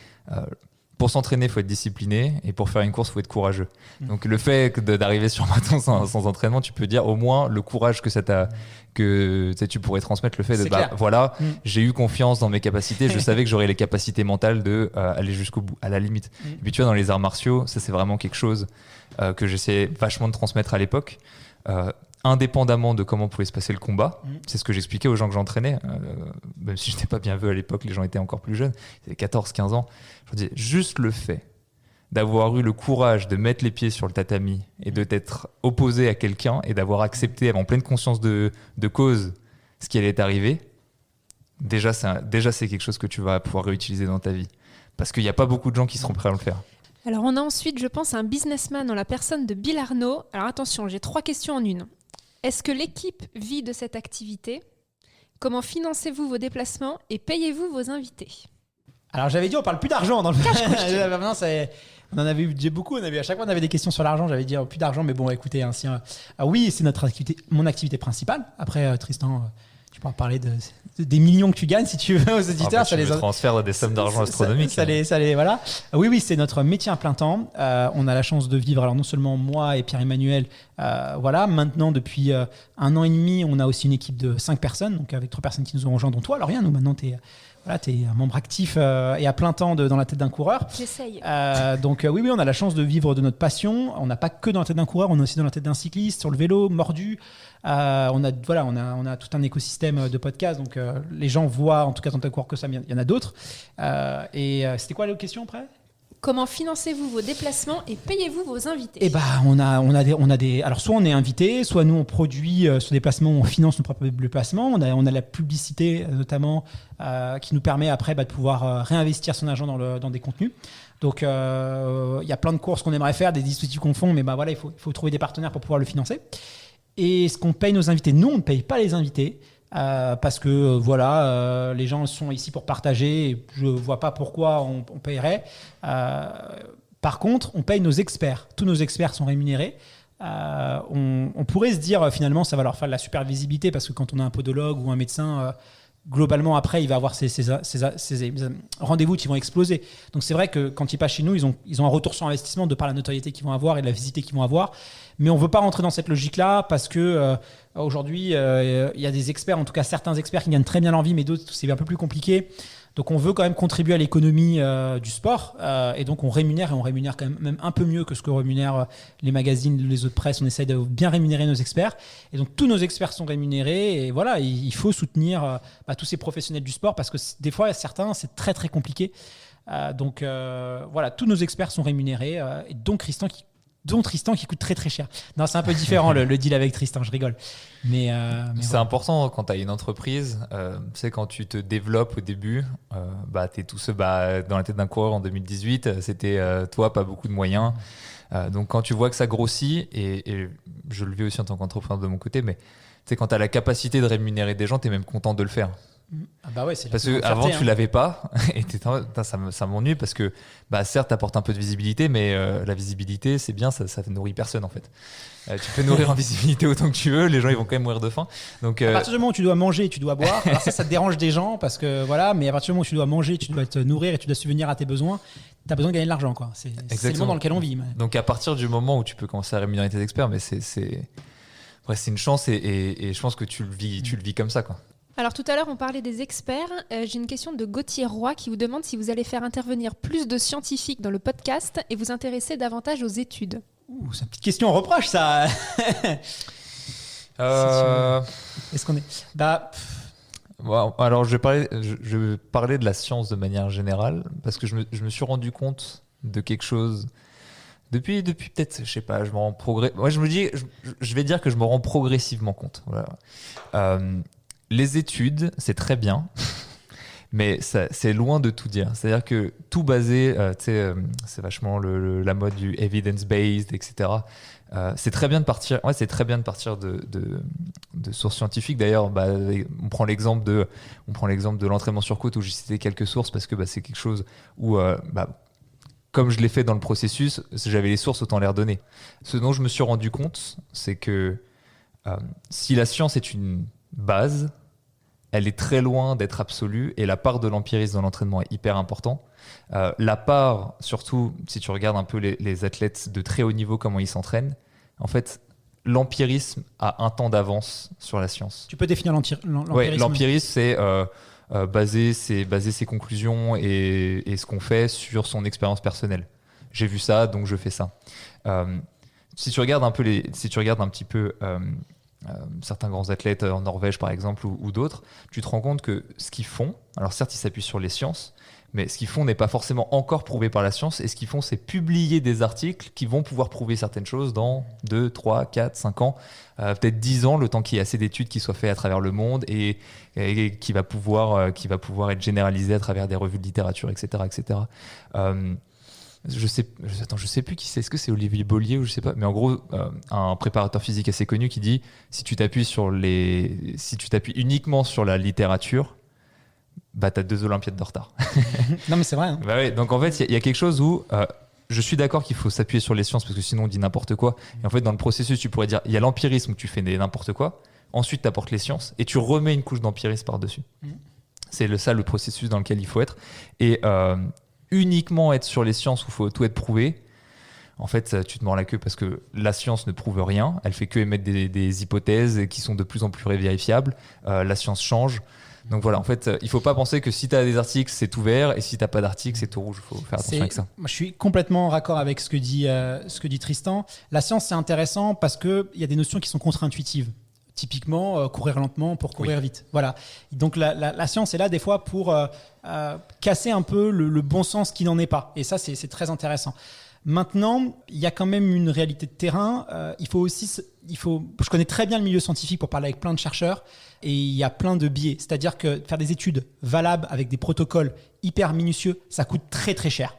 pour s'entraîner, il faut être discipliné, et pour faire une course, il faut être courageux. Donc le fait d'arriver sur un marathon sans entraînement, tu peux dire au moins le courage que ça t'a, que tu pourrais transmettre, le fait de voilà, j'ai eu confiance dans mes capacités, je savais que j'aurais les capacités mentales de aller jusqu'au bout, à la limite. Et puis tu vois, dans les arts martiaux, ça c'est vraiment quelque chose que j'essayais vachement de transmettre à l'époque. Indépendamment de comment pouvait se passer le combat. C'est ce que j'expliquais aux gens que j'entraînais, même si je n'étais pas bien vu à l'époque, les gens étaient encore plus jeunes, ils avaient 14-15 ans. Je leur disais, juste le fait d'avoir eu le courage de mettre les pieds sur le tatami et de t'être opposé à quelqu'un et d'avoir accepté en pleine conscience de cause ce qui allait t'arriver, déjà c'est quelque chose que tu vas pouvoir réutiliser dans ta vie. Parce qu'il n'y a pas beaucoup de gens qui seront prêts à le faire.
Alors on a ensuite, je pense, un businessman en la personne de Bill Arnaud. Alors attention, j'ai 3 questions en une. Est-ce que l'équipe vit de cette activité? Comment financez-vous vos déplacements et payez-vous vos invités?
Alors j'avais dit on parle plus d'argent dans le Maintenant, on en avait eu beaucoup, à chaque fois on avait des questions sur l'argent, j'avais dit plus d'argent, mais bon écoutez, oui c'est mon activité principale. Après Tristan, tu pourras parler des millions que tu gagnes si tu veux aux éditeurs.
Tu transfères des sommes d'argent astronomiques.
Voilà. Oui, c'est notre métier à plein temps. On a la chance de vivre, alors non seulement moi et Pierre-Emmanuel, voilà, maintenant depuis 1 an et demi, on a aussi une équipe de 5 personnes, donc avec 3 personnes qui nous ont rejoints, dont toi, Lauriane, nous maintenant tu es un membre actif et à plein temps dans la tête d'un coureur.
J'essaye.
Donc oui, on a la chance de vivre de notre passion. On n'a pas que dans la tête d'un coureur, on est aussi dans la tête d'un cycliste, sur le vélo, mordu. On a tout un écosystème de podcasts. Donc les gens voient, en tout cas dans ta coureur que ça, il y en a d'autres. Et c'était quoi l'autre question après ?
Comment financez-vous vos déplacements et payez-vous vos invités?
On a des. Alors, soit on est invité, soit nous on produit ce déplacement, on finance nos propres déplacements. On a la publicité notamment qui nous permet après de pouvoir réinvestir son argent dans des contenus. Donc, il y a plein de courses qu'on aimerait faire, des dispositifs qu'on fait, mais voilà, il faut trouver des partenaires pour pouvoir le financer. Et ce qu'on paye nos invités, nous on ne paye pas les invités. Parce que les gens sont ici pour partager et je vois pas pourquoi on payerait. Par contre, on paye nos experts. Tous nos experts sont rémunérés. On pourrait se dire finalement ça va leur faire de la super visibilité parce que quand on a un podologue ou un médecin, globalement après il va avoir ces rendez-vous qui vont exploser. Donc c'est vrai que quand ils passent chez nous, ils ont un retour sur investissement de par la notoriété qu'ils vont avoir et de la visibilité qu'ils vont avoir. Mais on ne veut pas rentrer dans cette logique-là parce que aujourd'hui, il y a des experts, en tout cas certains experts qui gagnent très bien leur vie, mais d'autres, c'est un peu plus compliqué. Donc on veut quand même contribuer à l'économie du sport et donc on rémunère quand même un peu mieux que ce que rémunèrent les magazines, les autres presses. On essaye de bien rémunérer nos experts et donc tous nos experts sont rémunérés et voilà, il faut soutenir tous ces professionnels du sport parce que des fois, certains, c'est très très compliqué. Donc voilà, tous nos experts sont rémunérés et donc Tristan qui coûte très très cher. Non, c'est un peu différent le deal avec Tristan, je rigole. Mais
c'est important quand tu as une entreprise, tu sais, quand tu te développes au début, tu es tout seul dans la tête d'un coureur en 2018, c'était toi, pas beaucoup de moyens. Donc quand tu vois que ça grossit, et je le vis aussi en tant qu'entrepreneur de mon côté, mais tu sais, quand tu as la capacité de rémunérer des gens, tu es même content de le faire.
Ah bah ouais, c'est
Parce qu'avant, tu l'avais pas. Et ça m'ennuie parce que, certes, t'apportes un peu de visibilité, mais la visibilité, c'est bien, ça nourrit personne en fait. Tu peux nourrir en visibilité autant que tu veux, les gens ils vont quand même mourir de faim. Donc,
à partir du moment où tu dois manger et tu dois boire, alors ça te dérange des gens parce que voilà, mais à partir du moment où tu dois manger, tu dois te nourrir et tu dois subvenir à tes besoins, tu as besoin de gagner de l'argent, quoi. C'est le monde dans lequel on vit.
Donc à partir du moment où tu peux commencer à rémunérer tes experts, mais c'est une chance et je pense que tu le vis comme ça, quoi.
Alors tout à l'heure, on parlait des experts. J'ai une question de Gauthier Roy qui vous demande si vous allez faire intervenir plus de scientifiques dans le podcast et vous intéresser davantage aux études.
C'est une petite question reproche, ça. Est-ce qu'on est...
Bon, alors je vais parler de la science de manière générale parce que je me suis rendu compte de quelque chose depuis peut-être, je sais pas, je me rends moi je me dis, je vais dire que je me rends progressivement compte. Voilà. Les études, c'est très bien, mais c'est loin de tout dire. C'est-à-dire que tout basé, c'est vachement la mode du evidence-based, etc. C'est très bien de partir. Ouais, c'est très bien de partir de sources scientifiques. D'ailleurs, on prend l'exemple de l'entraînement sur côte où j'ai cité quelques sources parce que c'est quelque chose où, comme je l'ai fait dans le processus, j'avais les sources, autant les redonner. Ce dont je me suis rendu compte, c'est que si la science est une base, elle est très loin d'être absolue et la part de l'empirisme dans l'entraînement est hyper important. La part, surtout si tu regardes un peu les athlètes de très haut niveau, comment ils s'entraînent, en fait, l'empirisme a un temps d'avance sur la science.
Tu peux définir l'empirisme?
Ouais, l'empirisme, c'est baser ses conclusions et ce qu'on fait sur son expérience personnelle. J'ai vu ça, donc je fais ça. Si tu regardes un petit peu certains grands athlètes en Norvège par exemple ou d'autres, tu te rends compte que ce qu'ils font, alors certes ils s'appuient sur les sciences, mais ce qu'ils font n'est pas forcément encore prouvé par la science, et ce qu'ils font c'est publier des articles qui vont pouvoir prouver certaines choses dans 2, 3, 4, 5 ans, peut-être 10 ans, le temps qu'il y ait assez d'études qui soient faites à travers le monde et qui va pouvoir être généralisé à travers des revues de littérature, etc. etc. Je sais plus qui c'est. Est-ce que c'est Olivier Bollier ou je sais pas. Mais en gros, un préparateur physique assez connu qui dit si tu t'appuies uniquement sur la littérature, t'as 2 Olympiades de retard.
Non mais c'est vrai. Hein.
Ouais, donc en fait, il y a quelque chose où je suis d'accord qu'il faut s'appuyer sur les sciences parce que sinon on dit n'importe quoi. Et en fait, dans le processus, tu pourrais dire il y a l'empirisme où tu fais n'importe quoi. Ensuite, tu apportes les sciences et tu remets une couche d'empirisme par-dessus. C'est ça le processus dans lequel il faut être. Et uniquement être sur les sciences où il faut tout être prouvé, en fait, tu te mords la queue parce que la science ne prouve rien. Elle fait que émettre des hypothèses qui sont de plus en plus vérifiables. La science change. Donc voilà, en fait, il ne faut pas penser que si tu as des articles, c'est tout vert et si tu n'as pas d'articles, c'est tout rouge. Il faut faire attention avec ça.
Moi, je suis complètement raccord avec ce que dit Tristan. La science, c'est intéressant parce qu'il y a des notions qui sont contre-intuitives. Typiquement, courir lentement pour courir vite. Voilà. Donc la science est là des fois pour casser un peu le bon sens qui n'en est pas. Et ça, c'est très intéressant. Maintenant, il y a quand même une réalité de terrain. Je connais très bien le milieu scientifique pour parler avec plein de chercheurs et il y a plein de biais. C'est-à-dire que faire des études valables avec des protocoles hyper minutieux, ça coûte très très cher.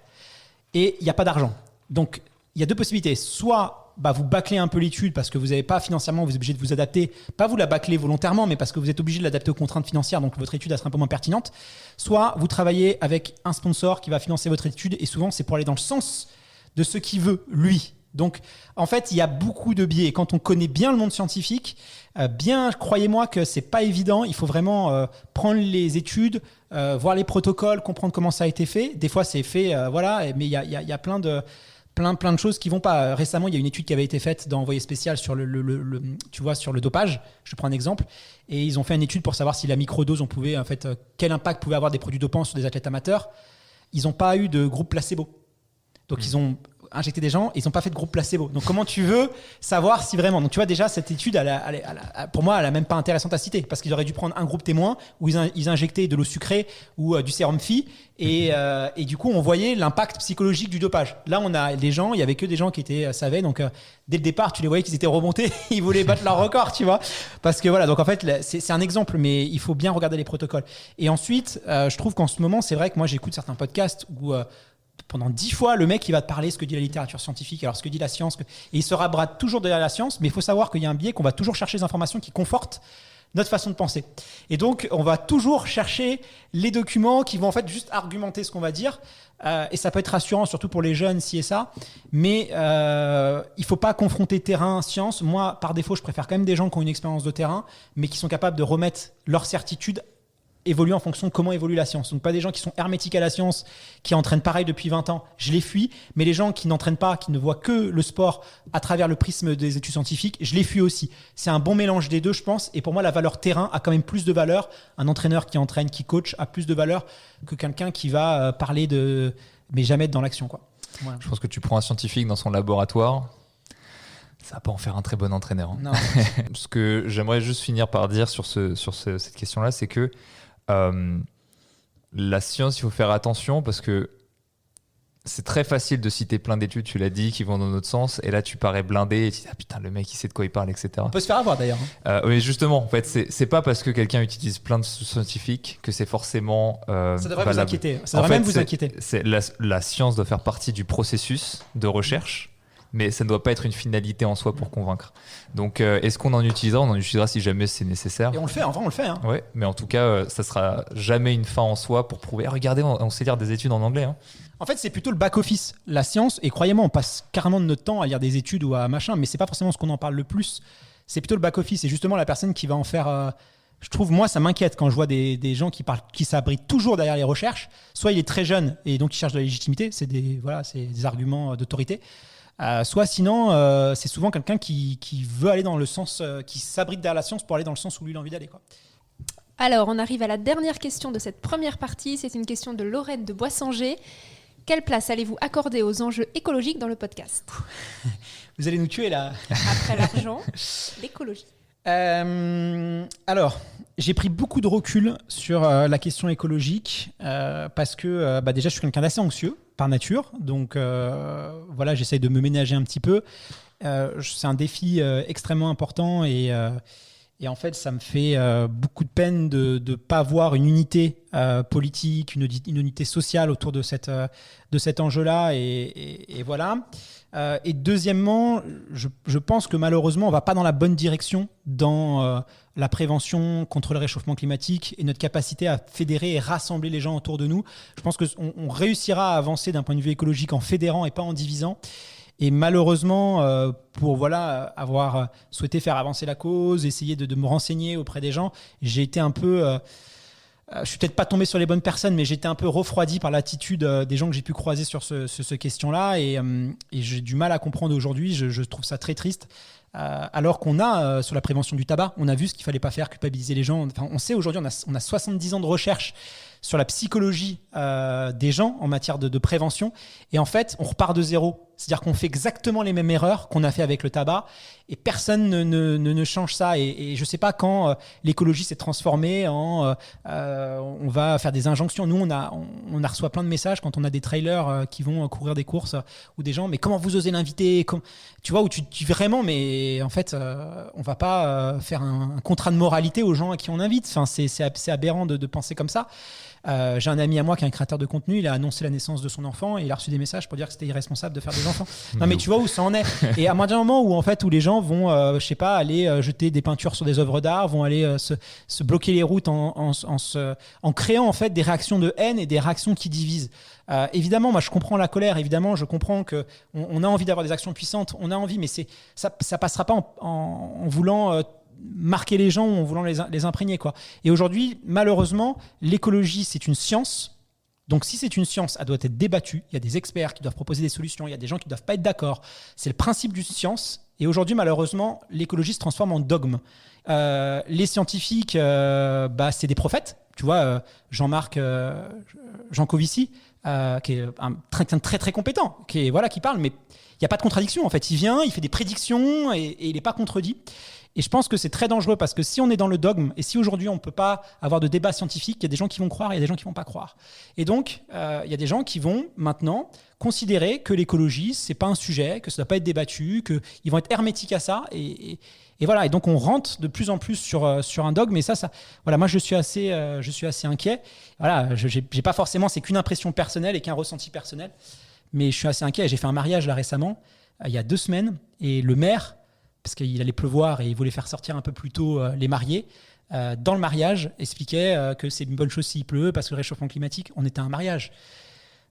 Et il n'y a pas d'argent. Donc, il y a 2 possibilités. Soit vous bâclez un peu l'étude parce que vous n'avez pas financièrement, vous êtes obligé de vous adapter. Pas vous la bâclez volontairement, mais parce que vous êtes obligé de l'adapter aux contraintes financières, donc votre étude elle sera un peu moins pertinente. Soit vous travaillez avec un sponsor qui va financer votre étude et souvent c'est pour aller dans le sens de ce qu'il veut, lui. Donc, en fait, il y a beaucoup de biais. Et quand on connaît bien le monde scientifique, croyez-moi que c'est pas évident. Il faut vraiment prendre les études, voir les protocoles, comprendre comment ça a été fait. Des fois, c'est fait, mais il y a plein de choses qui vont pas. Récemment, il y a une étude qui avait été faite dans Envoyé spécial sur sur le dopage. Je prends un exemple. Et ils ont fait une étude pour savoir si la microdose, quel impact pouvait avoir des produits dopants sur des athlètes amateurs. Ils n'ont pas eu de groupe placebo. Donc, ils ont injecté des gens et ils n'ont pas fait de groupe placebo. Donc, comment tu veux savoir si vraiment... Donc, tu vois, déjà, cette étude, pour moi, elle n'est même pas intéressante à citer parce qu'ils auraient dû prendre un groupe témoin où ils injectaient de l'eau sucrée ou du sérum Phi et du coup, on voyait l'impact psychologique du dopage. Là, il y avait que des gens qui savaient. Donc, dès le départ, tu les voyais qu'ils étaient remontés. Ils voulaient battre leur record, tu vois. Parce que voilà, donc en fait, c'est un exemple, mais il faut bien regarder les protocoles. Et ensuite, je trouve qu'en ce moment, c'est vrai que moi, j'écoute certains podcasts où... pendant 10 fois, le mec, il va te parler ce que dit la littérature scientifique, alors ce que dit la science. Et il se rabrate toujours derrière la science, mais il faut savoir qu'il y a un biais qu'on va toujours chercher des informations qui confortent notre façon de penser. Et donc, on va toujours chercher les documents qui vont en fait juste argumenter ce qu'on va dire. Et ça peut être rassurant, surtout pour les jeunes, ci et ça. Mais il ne faut pas confronter terrain, science. Moi, par défaut, je préfère quand même des gens qui ont une expérience de terrain, mais qui sont capables de remettre leur certitude évoluer en fonction de comment évolue la science. Donc pas des gens qui sont hermétiques à la science, qui entraînent pareil depuis 20 ans, je les fuis, mais les gens qui n'entraînent pas, qui ne voient que le sport à travers le prisme des études scientifiques, je les fuis aussi. C'est un bon mélange des deux, je pense, et pour moi la valeur terrain a quand même plus de valeur. Un entraîneur qui entraîne, qui coach, a plus de valeur que quelqu'un qui va parler de... mais jamais être dans l'action, quoi. Voilà.
Je pense que tu prends un scientifique dans son laboratoire, ça va pas en faire un très bon entraîneur. Hein.
Non.
Ce que j'aimerais juste finir par dire sur cette question-là, c'est que la science, il faut faire attention parce que c'est très facile de citer plein d'études, tu l'as dit, qui vont dans notre sens, et là tu parais blindé et tu dis ah putain le mec il sait de quoi il parle, etc.
On peut se faire avoir d'ailleurs.
Mais justement, en fait, c'est pas parce que quelqu'un utilise plein de scientifiques que c'est forcément
ça devrait
valable.
vous inquiéter. Ça devrait même vous inquiéter.
La science doit faire partie du processus de recherche. Mais ça ne doit pas être une finalité en soi pour convaincre. Donc, est-ce qu'on en utilisera ? On en utilisera si jamais c'est nécessaire.
Et on le fait, enfin on le fait. Hein.
Ouais, mais en tout cas, ça sera jamais une fin en soi pour prouver. Regardez, on sait lire des études en anglais. Hein.
En fait, c'est plutôt le back-office. La science, et croyez-moi, on passe carrément de notre temps à lire des études ou à machin, mais c'est pas forcément ce qu'on en parle le plus. C'est plutôt le back-office. C'est justement la personne qui va en faire... je trouve, moi, ça m'inquiète quand je vois des gens qui s'abritent toujours derrière les recherches. Soit il est très jeune et donc il cherche de la légitimité. C'est des arguments d'autorité. Soit sinon, c'est souvent quelqu'un qui veut aller dans le sens, qui s'abrite derrière la science pour aller dans le sens où lui il a envie d'aller, quoi.
Alors, on arrive à la dernière question de cette première partie. C'est une question de Lorraine de Boissanger. Quelle place allez-vous accorder aux enjeux écologiques dans le podcast ?
Vous allez nous tuer là.
Après l'argent, l'écologie.
Alors, j'ai pris beaucoup de recul sur la question écologique parce que déjà, je suis quelqu'un d'assez anxieux par nature. Donc, voilà, j'essaye de me ménager un petit peu. C'est un défi extrêmement important et en fait, ça me fait beaucoup de peine de ne pas avoir une unité politique, une unité sociale autour de cet enjeu-là. Et voilà. Et deuxièmement, je pense que malheureusement, on ne va pas dans la bonne direction dans la prévention contre le réchauffement climatique et notre capacité à fédérer et rassembler les gens autour de nous. Je pense qu'on réussira à avancer d'un point de vue écologique en fédérant et pas en divisant. Et malheureusement, pour avoir souhaité faire avancer la cause, essayer de me renseigner auprès des gens, j'ai été un peu... je suis peut-être pas tombé sur les bonnes personnes, mais j'étais un peu refroidi par l'attitude des gens que j'ai pu croiser sur ce question-là. Et j'ai du mal à comprendre aujourd'hui. Je trouve ça très triste. Alors qu'on a, sur la prévention du tabac, on a vu ce qu'il fallait pas faire, culpabiliser les gens. Enfin, on sait aujourd'hui, on a 70 ans de recherche sur la psychologie des gens en matière de prévention. Et en fait, on repart de zéro. C'est-à-dire qu'on fait exactement les mêmes erreurs qu'on a fait avec le tabac et personne ne change ça. Et je ne sais pas quand l'écologie s'est transformée en on va faire des injonctions. Nous, on a reçoit plein de messages quand on a des trailers qui vont courir des courses ou des gens, mais comment vous osez l'inviter ? Tu vois, où tu dis vraiment, mais en fait, on ne va pas faire un contrat de moralité aux gens à qui on invite. Enfin, c'est aberrant de penser comme ça. J'ai un ami à moi qui est un créateur de contenu, il a annoncé la naissance de son enfant et il a reçu des messages pour dire que c'était irresponsable de faire des enfants. Non mais tu vois où ça en est. Et à un moment où les gens vont, je sais pas, aller jeter des peintures sur des œuvres d'art, vont aller se bloquer les routes en créant en fait des réactions de haine et des réactions qui divisent. Évidemment, moi je comprends la colère, évidemment je comprends qu'on a envie d'avoir des actions puissantes, on a envie, mais ça passera pas en voulant... marquer les gens ou en voulant les imprégner, quoi. Et aujourd'hui, malheureusement, l'écologie, c'est une science. Donc, si c'est une science, elle doit être débattue. Il y a des experts qui doivent proposer des solutions. Il y a des gens qui ne doivent pas être d'accord. C'est le principe d'une science. Et aujourd'hui, malheureusement, l'écologie se transforme en dogme. Les scientifiques, c'est des prophètes. Tu vois, Jean-Marc Jancovici, qui est un très, très compétent, qui parle, mais il n'y a pas de contradiction. En fait, il vient, il fait des prédictions et il n'est pas contredit. Et je pense que c'est très dangereux parce que si on est dans le dogme et si aujourd'hui on ne peut pas avoir de débat scientifique, il y a des gens qui vont croire et il y a des gens qui ne vont pas croire. Et donc, il y a des gens qui vont maintenant considérer que l'écologie, ce n'est pas un sujet, que ça ne doit pas être débattu, qu'ils vont être hermétiques à ça. Et Et voilà, et donc on rentre de plus en plus sur un dogme, mais ça, voilà, moi je suis assez inquiet. Voilà, j'ai pas forcément, c'est qu'une impression personnelle et qu'un ressenti personnel, mais je suis assez inquiet. J'ai fait un mariage là récemment, il y a 2 semaines, et le maire, parce qu'il allait pleuvoir et il voulait faire sortir un peu plus tôt les mariés, dans le mariage, expliquait que c'est une bonne chose s'il pleut parce que le réchauffement climatique, on était à un mariage.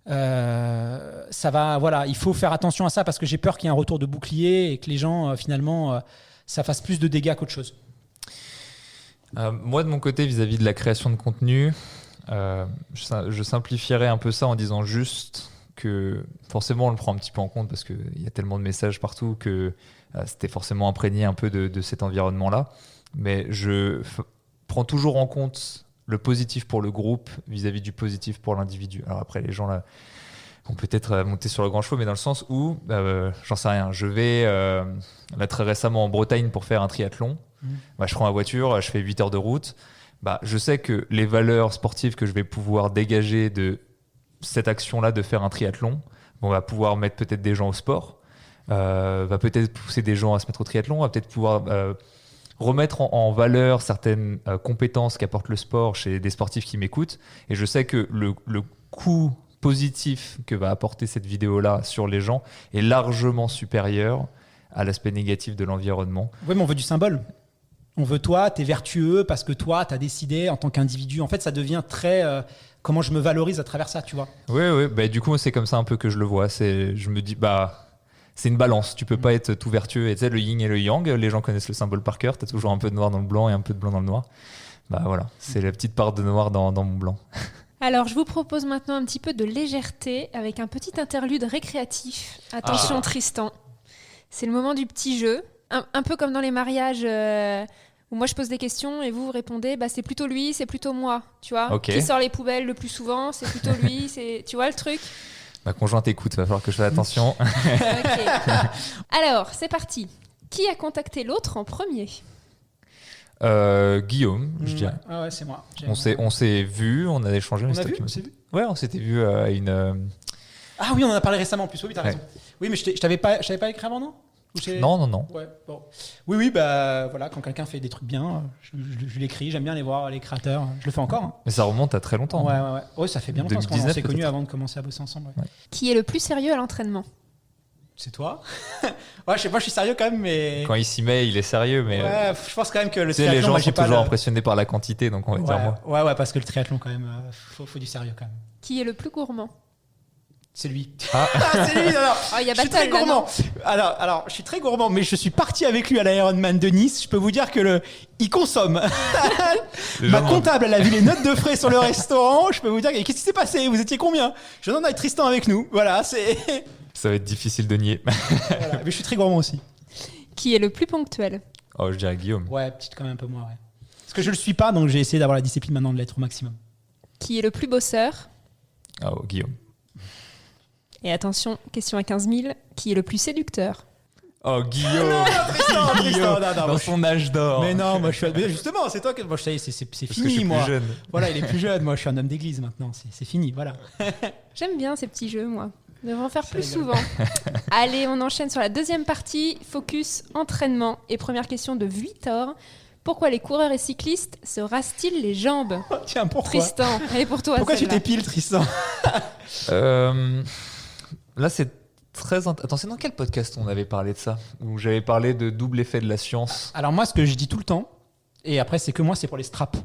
Ça va, voilà, il faut faire attention à ça parce que j'ai peur qu'il y ait un retour de bouclier et que les gens finalement ça fasse plus de dégâts qu'autre chose.
Moi de mon côté vis-à-vis de la création de contenu, je simplifierais un peu ça en disant juste que forcément on le prend un petit peu en compte parce qu'il y a tellement de messages partout que c'était forcément imprégné un peu de cet environnement-là, mais je prends toujours en compte le positif pour le groupe vis-à-vis du positif pour l'individu. Alors après, les gens là vont peut-être monter sur le grand cheval, mais dans le sens où, j'en sais rien, je vais là très récemment en Bretagne pour faire un triathlon. Je prends ma voiture, je fais 8 heures de route. Je sais que les valeurs sportives que je vais pouvoir dégager de cette action-là de faire un triathlon, on va pouvoir mettre peut-être des gens au sport, va peut-être pousser des gens à se mettre au triathlon, va peut-être pouvoir remettre en valeur certaines compétences qu'apporte le sport chez des sportifs qui m'écoutent. Et je sais que le coût positif que va apporter cette vidéo-là sur les gens est largement supérieur à l'aspect négatif de l'environnement.
Oui, mais on veut du symbole. On veut toi, t'es vertueux parce que toi, t'as décidé en tant qu'individu. En fait, ça devient très... comment je me valorise à travers ça, tu vois.
Oui. Du coup, c'est comme ça un peu que je le vois. Je me dis, c'est une balance. Tu peux pas être tout vertueux. Et tu sais, le yin et le yang, les gens connaissent le symbole par cœur. Tu as toujours un peu de noir dans le blanc et un peu de blanc dans le noir. Voilà, c'est la petite part de noir dans mon blanc.
Alors, je vous propose maintenant un petit peu de légèreté avec un petit interlude récréatif. Attention, Tristan. C'est le moment du petit jeu. Un peu comme dans les mariages où moi je pose des questions et vous répondez c'est plutôt lui, c'est plutôt moi. Tu vois, Qui sort les poubelles le plus souvent, c'est plutôt lui. Tu vois le truc.
Ma conjointe écoute, va falloir que je fasse attention.
Okay. Alors, c'est parti. Qui a contacté l'autre en premier ?
Guillaume, je dirais.
Ah ouais, c'est moi.
On s'est vu, on a échangé.
On s'est vu.
Ouais, on s'était vu à une...
Ah oui, on en a parlé récemment en plus. Oui, t'as raison. Oui, mais je t'avais pas écrit avant, non ?
Non.
Ouais, bon. Oui, voilà, quand quelqu'un fait des trucs bien, je l'écris, j'aime bien les voir, les créateurs. Je le fais encore. Hein.
Mais ça remonte à très longtemps.
Ouais. Ouais, ça fait bien longtemps parce qu'on s'est connus avant de commencer à bosser ensemble. Ouais.
Qui est le plus sérieux à l'entraînement ?
C'est toi. Ouais, je sais pas, je suis sérieux quand même, mais...
Quand il s'y met, il est sérieux, mais...
Ouais, je pense quand même que le
triathlon... les gens sont toujours impressionnés par la quantité, donc on va dire moi.
Ouais, parce que le triathlon, quand même, faut du sérieux quand même.
Qui est le plus gourmand ?
C'est lui.
C'est lui, alors. Il y a
je suis très gourmand. Alors, je suis très gourmand, mais je suis parti avec lui à l'Ironman de Nice. Je peux vous dire que il consomme. Ma comptable, elle a vu les notes de frais sur le restaurant. Je peux vous dire, qu'est-ce qui s'est passé ? Vous étiez combien ? Je donne avec Tristan avec nous. Voilà, c'est...
Ça va être difficile de nier.
Voilà. Mais je suis très gourmand aussi.
Qui est le plus ponctuel ?
Oh, je dirais Guillaume.
Ouais, petite quand même un peu moins, ouais. Parce que je le suis pas, donc j'ai essayé d'avoir la discipline maintenant de l'être au maximum.
Qui est le plus bosseur ?
Oh, Guillaume.
Et
attention, question à 15 000, qui est le plus séducteur ?
Oh, Guillaume.
Tristan, non,
dans son âge d'or.
Mais non, moi je suis... Mais justement, c'est toi que... Moi, c'est fini, moi.
Plus jeune.
Voilà, il est plus jeune. Moi, je suis un homme d'église maintenant. C'est fini, voilà.
J'aime bien ces petits jeux, moi. On devrait en faire plus souvent. Allez, on enchaîne sur la deuxième partie. Focus entraînement. Et première question de Victor. Pourquoi les coureurs et cyclistes se rasent-ils les jambes ?
Tiens, pourquoi ?
Tristan, elle est pour toi.
Pourquoi
celle-là.
tu t'épiles, Tristan ?
Là, c'est très... Attends, c'est dans quel podcast on avait parlé de ça ? Où j'avais parlé de double effet de la science.
Alors moi, ce que je dis tout le temps, et après c'est que moi, c'est pour les straps.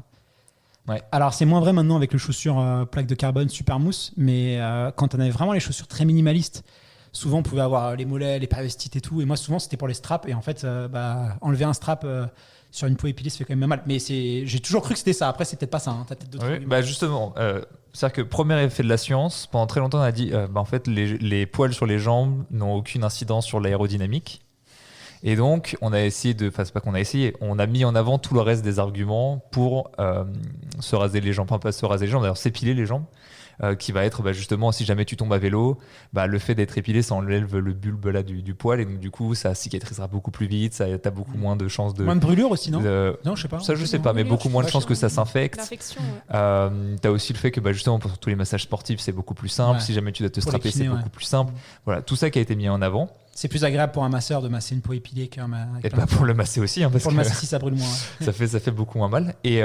Ouais.
Alors c'est moins vrai maintenant avec les chaussures plaques de carbone super mousse, mais quand on avait vraiment les chaussures très minimalistes, souvent on pouvait avoir les mollets, les périostite et tout, et moi souvent c'était pour les straps, et en fait enlever un strap sur une peau épilée ça fait quand même mal. Mais j'ai toujours cru que c'était ça, après c'est peut-être pas ça, hein. T'as peut-être d'autres
arguments. Justement, c'est-à-dire que premier effet de la science, pendant très longtemps on a dit en fait les poils sur les jambes n'ont aucune incidence sur l'aérodynamique. Et donc, on a essayé c'est pas qu'on a essayé, on a mis en avant tout le reste des arguments pour se raser les jambes, enfin pas se raser les jambes, d'ailleurs s'épiler les jambes, qui va être justement si jamais tu tombes à vélo, le fait d'être épilé, ça enlève le bulbe là du poil et donc du coup ça cicatrisera beaucoup plus vite, t'as beaucoup moins de chances de...
Moins de brûlure aussi, non Non, je sais pas.
Ça je sais pas, mais beaucoup moins de chances que ça s'infecte.
L'infection,
T'as aussi le fait que justement pour tous les massages sportifs c'est beaucoup plus simple, si jamais tu dois te strapper c'est beaucoup plus simple. Voilà, tout ça qui a été mis en avant.
C'est plus agréable pour un masseur de masser une peau épilée qu'un...
Et pour le masser aussi, parce
pour
que
le masser si ça brûle moins.
ça fait beaucoup moins mal. Et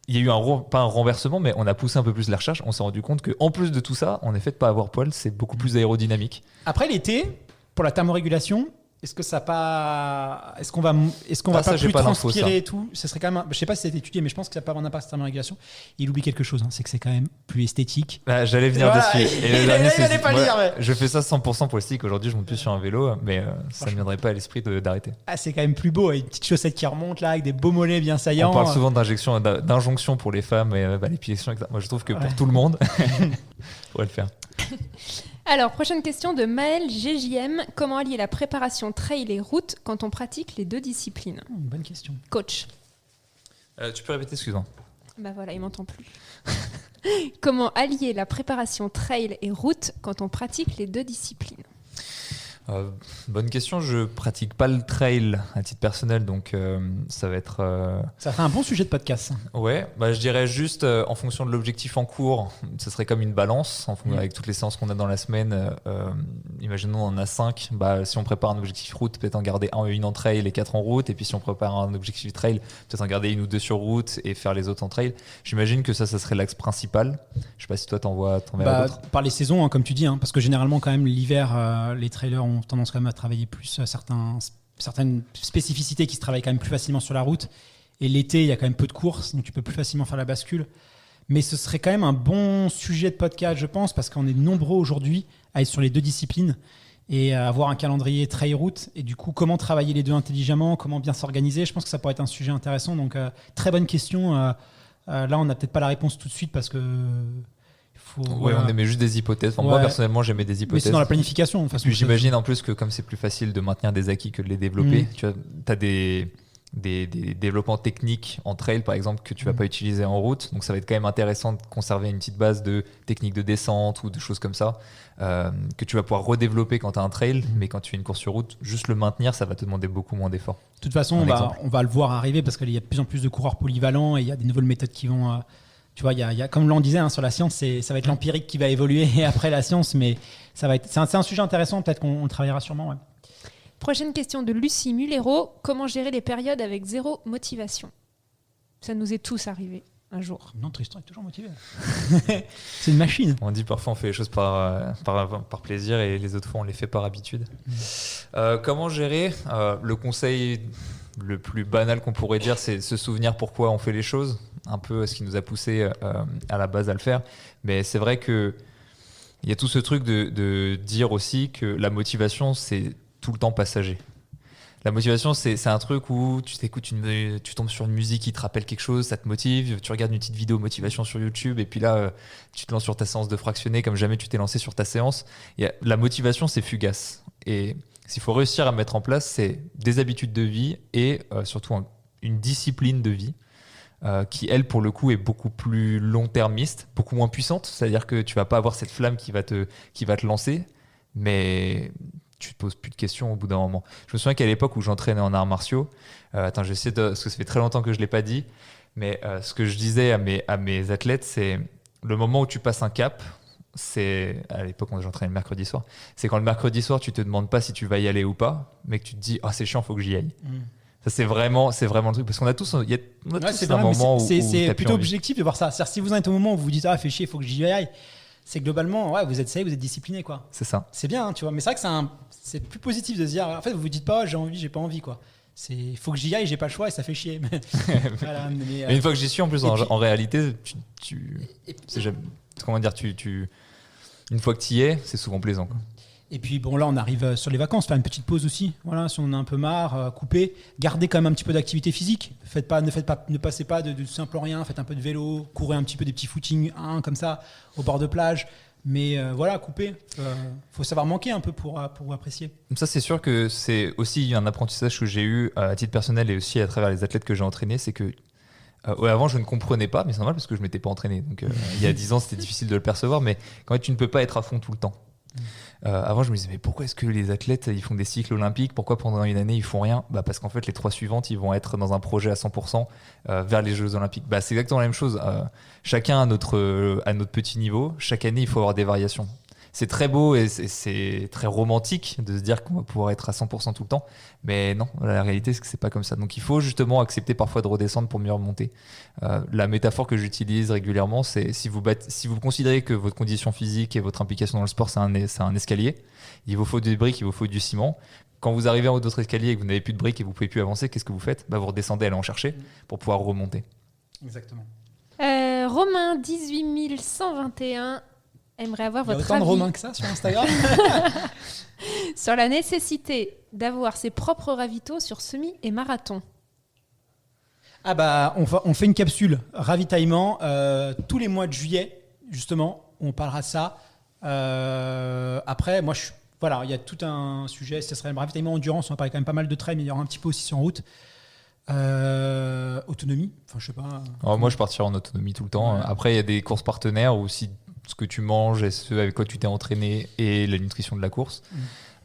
il y a eu pas un renversement, mais on a poussé un peu plus la recherche. On s'est rendu compte qu'en plus de tout ça, en effet, de pas avoir poil, c'est beaucoup plus aérodynamique.
Après l'été, pour la thermorégulation, est-ce qu'on va pas plus transpirer et tout? Ça serait quand même, je sais pas si c'est étudié, mais je pense que ça peut avoir un impact sur la thermorégulation. Il oublie quelque chose, c'est que c'est quand même plus esthétique.
J'allais venir dessus.
Il allait pas le dire, mais...
Je fais ça 100% pour l'esthétique. Aujourd'hui, je monte plus sur un vélo, mais ça ne me viendrait pas à l'esprit d'arrêter.
C'est quand même plus beau, avec une petite chaussette qui remonte là, avec des beaux mollets bien saillants.
On parle souvent d'injonction pour les femmes et l'épilation, etc. Moi, je trouve que pour tout le monde, on pourrait le faire.
Alors, prochaine question de Maël GJM. Comment allier la préparation trail et route quand on pratique les deux disciplines?
Bonne question.
Coach.
Tu peux répéter, excuse-moi.
Voilà, il m'entend plus. Comment allier la préparation trail et route quand on pratique les deux disciplines?
Bonne question. Je pratique pas le trail à titre personnel, donc ça va être.
Ça ferait un bon sujet de podcast.
Ouais, je dirais juste en fonction de l'objectif en cours, ce serait comme une balance avec toutes les séances qu'on a dans la semaine. Imaginons on en a 5. Si on prépare un objectif route, peut-être en garder une en trail et 4 en route. Et puis si on prépare un objectif trail, peut-être en garder 1 ou 2 sur route et faire les autres en trail. J'imagine que ça serait l'axe principal. Je sais pas si toi t'en verras d'autres.
Par les saisons, comme tu dis, parce que généralement quand même l'hiver, les trailers ont tendance quand même à travailler plus certaines spécificités qui se travaillent quand même plus facilement sur la route. Et l'été, il y a quand même peu de courses, donc tu peux plus facilement faire la bascule. Mais ce serait quand même un bon sujet de podcast, je pense, parce qu'on est nombreux aujourd'hui à être sur les deux disciplines et à avoir un calendrier trail-route. Et du coup, comment travailler les deux intelligemment, comment bien s'organiser. Je pense que ça pourrait être un sujet intéressant. Donc, très bonne question. Là, on n'a peut-être pas la réponse tout de suite parce que...
on aimait juste des hypothèses. Moi, personnellement, j'aimais des hypothèses.
Mais c'est dans la planification.
Puis j'imagine en plus que comme c'est plus facile de maintenir des acquis que de les développer, tu as des développements techniques en trail, par exemple, que tu vas pas utiliser en route. Donc ça va être quand même intéressant de conserver une petite base de techniques de descente ou de choses comme ça que tu vas pouvoir redévelopper quand tu as un trail. Mais quand tu fais une course sur route, juste le maintenir, ça va te demander beaucoup moins d'efforts.
De toute façon, on va le voir arriver parce qu'il y a de plus en plus de coureurs polyvalents et il y a des nouvelles méthodes qui vont... Tu vois, comme l'on disait sur la science, ça va être l'empirique qui va évoluer et après la science, mais c'est un sujet intéressant, peut-être qu'on le travaillera sûrement. Ouais.
Prochaine question de Lucie Mulero. Comment gérer les périodes avec zéro motivation? Ça nous est tous arrivé un jour.
Non, Tristan est toujours motivé. C'est une machine.
On dit parfois on fait les choses par plaisir et les autres fois on les fait par habitude. Comment gérer? Le conseil le plus banal qu'on pourrait dire, c'est se souvenir pourquoi on fait les choses. Un peu ce qui nous a poussé à la base à le faire. Mais c'est vrai qu'il y a tout ce truc de dire aussi que la motivation, c'est tout le temps passager. La motivation, c'est un truc où tu t'écoutes, tu tombes sur une musique qui te rappelle quelque chose, ça te motive, tu regardes une petite vidéo motivation sur YouTube et puis là, tu te lances sur ta séance de fractionné comme jamais tu t'es lancé sur ta séance. La motivation, c'est fugace. Et s'il faut réussir à mettre en place, c'est des habitudes de vie et surtout une discipline de vie. Qui, elle, pour le coup, est beaucoup plus long-termiste, beaucoup moins puissante. C'est-à-dire que tu vas pas avoir cette flamme qui va te lancer, mais tu te poses plus de questions au bout d'un moment. Je me souviens qu'à l'époque où j'entraînais en arts martiaux, j'essaie parce que ça fait très longtemps que je l'ai pas dit, mais ce que je disais à mes athlètes, c'est le moment où tu passes un cap. C'est à l'époque où j'entraînais le mercredi soir. C'est quand le mercredi soir, tu te demandes pas si tu vas y aller ou pas, mais que tu te dis c'est chiant, faut que j'y aille. Ça, c'est vraiment le truc parce qu'on a tous, un moment où
c'est plutôt objectif de voir ça. C'est-à-dire, si vous en êtes au moment où vous vous dites fait chier, il faut que j'y aille, c'est globalement vous êtes safe, vous êtes discipliné quoi.
C'est ça.
C'est bien, tu vois. Mais c'est vrai que c'est plus positif de se dire en fait vous vous dites pas j'ai envie, j'ai pas envie quoi. Il faut que j'y aille, j'ai pas le choix et ça fait chier.
Voilà, mais une fois que j'y suis en plus en réalité, comment dire, une fois que tu y es, c'est souvent plaisant quoi.
Et puis bon là on arrive sur les vacances, faire une petite pause aussi. Voilà, si on en a un peu marre, couper, gardez quand même un petit peu d'activité physique. Ne passez pas de simple rien, faites un peu de vélo, courez un petit peu des petits footings comme ça au bord de plage. Mais voilà, couper. Faut savoir manquer un peu pour apprécier.
Ça c'est sûr que c'est aussi un apprentissage que j'ai eu à titre personnel et aussi à travers les athlètes que j'ai entraînés, c'est que Ouais, avant, je ne comprenais pas, mais c'est normal parce que je ne m'étais pas entraîné. Donc, il y a 10 ans, c'était difficile de le percevoir, mais quand même, tu ne peux pas être à fond tout le temps. Avant, je me disais, mais pourquoi est-ce que les athlètes ils font des cycles olympiques? Pourquoi pendant une année ils font rien? Parce qu'en fait, les 3 suivantes, ils vont être dans un projet à 100% vers les Jeux Olympiques. C'est exactement la même chose. Chacun à notre petit niveau, chaque année, il faut avoir des variations. C'est très beau et c'est très romantique de se dire qu'on va pouvoir être à 100% tout le temps. Mais non, la réalité, c'est que c'est pas comme ça. Donc, il faut justement accepter parfois de redescendre pour mieux remonter. La métaphore que j'utilise régulièrement, c'est si vous considérez que votre condition physique et votre implication dans le sport, c'est un escalier, il vous faut des briques, il vous faut du ciment. Quand vous arrivez en haut d'autres escaliers et que vous n'avez plus de briques et que vous pouvez plus avancer, qu'est-ce que vous faites? Vous redescendez, allez en chercher pour pouvoir remonter.
Exactement.
Romain 18121 aimerait avoir votre avis.
Il y a autant de Romains que ça sur Instagram.
Sur la nécessité d'avoir ses propres ravitaux sur semi et marathon.
On fait une capsule ravitaillement tous les mois de juillet, justement, on parlera de ça. Après, moi, il y a tout un sujet, ce serait le ravitaillement endurance, on va parler quand même pas mal de trail, mais il y aura un petit peu aussi sur route. Autonomie, je sais pas.
Alors moi, je partirai en autonomie tout le temps. Ouais. Après, il y a des courses partenaires où si ce que tu manges et ce avec quoi tu t'es entraîné et la nutrition de la course.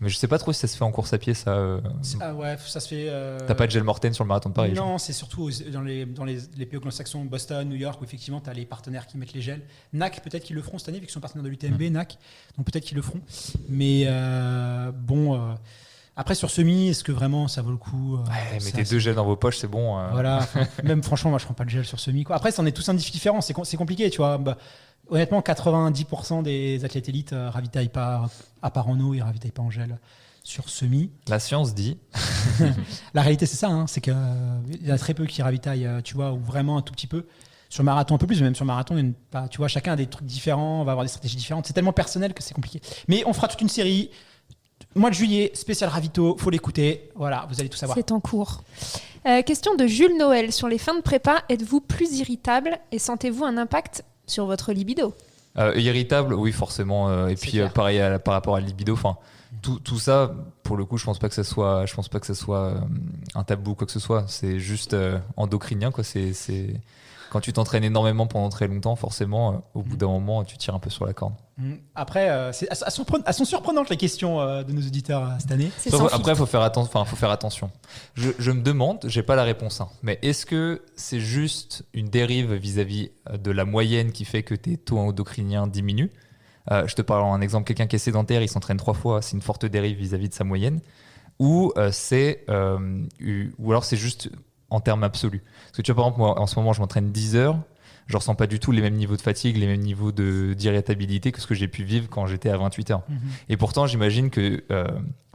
Mais je sais pas trop si ça se fait en course à pied, ça.
Ça se fait.
T'as pas de gel mortaine sur le marathon de Paris?
Non, c'est surtout dans les pays anglo-saxons, Boston, New York, où effectivement t'as les partenaires qui mettent les gels. NAC, peut-être qu'ils le feront cette année, vu qu'ils sont partenaires de l'UTMB, NAC. Donc peut-être qu'ils le feront. Mais après, sur semi, est-ce que vraiment ça vaut le coup?
Mettez 2 gels dans vos poches, c'est bon.
Voilà. Même franchement, moi je prends pas de gel sur semi. Après, c'en est tous indifférents. C'est compliqué, tu vois. Honnêtement, 90% des athlètes élites ravitaillent pas, à part en eau, ils ravitaillent pas en gel sur semi.
La science dit.
La réalité, c'est ça, c'est qu'il y a très peu qui ravitaillent, tu vois, ou vraiment un tout petit peu. Sur marathon, un peu plus, mais même sur marathon, tu vois, chacun a des trucs différents, on va avoir des stratégies différentes. C'est tellement personnel que c'est compliqué. Mais on fera toute une série. Mois de juillet, spécial ravito, faut l'écouter. Voilà, vous allez tout savoir.
C'est en cours. Question de Jules Noël. Sur les fins de prépa, êtes-vous plus irritable et sentez-vous un impact sur votre libido?
Irritable, oui, forcément. Et puis pareil par rapport à la libido. Tout ça, pour le coup, je pense pas que ça soit un tabou ou quoi que ce soit. C'est juste endocrinien, quoi. C'est quand tu t'entraînes énormément pendant très longtemps, forcément, au bout d'un moment, tu tires un peu sur la corde.
Après, elles sont surprenantes les questions de nos auditeurs cette année.
Après, faut faire attention. Je me demande, j'ai pas la réponse, mais est-ce que c'est juste une dérive vis-à-vis de la moyenne qui fait que tes taux endocriniens diminuent? Je te parle en exemple, quelqu'un qui est sédentaire, il s'entraîne 3 fois, c'est une forte dérive vis-à-vis de sa moyenne, ou alors c'est juste en termes absolus. Parce que tu vois, par exemple, moi, en ce moment, je m'entraîne 10 heures, je ressens pas du tout les mêmes niveaux de fatigue, les mêmes niveaux d'irritabilité que ce que j'ai pu vivre quand j'étais à 28 heures. Et pourtant, j'imagine que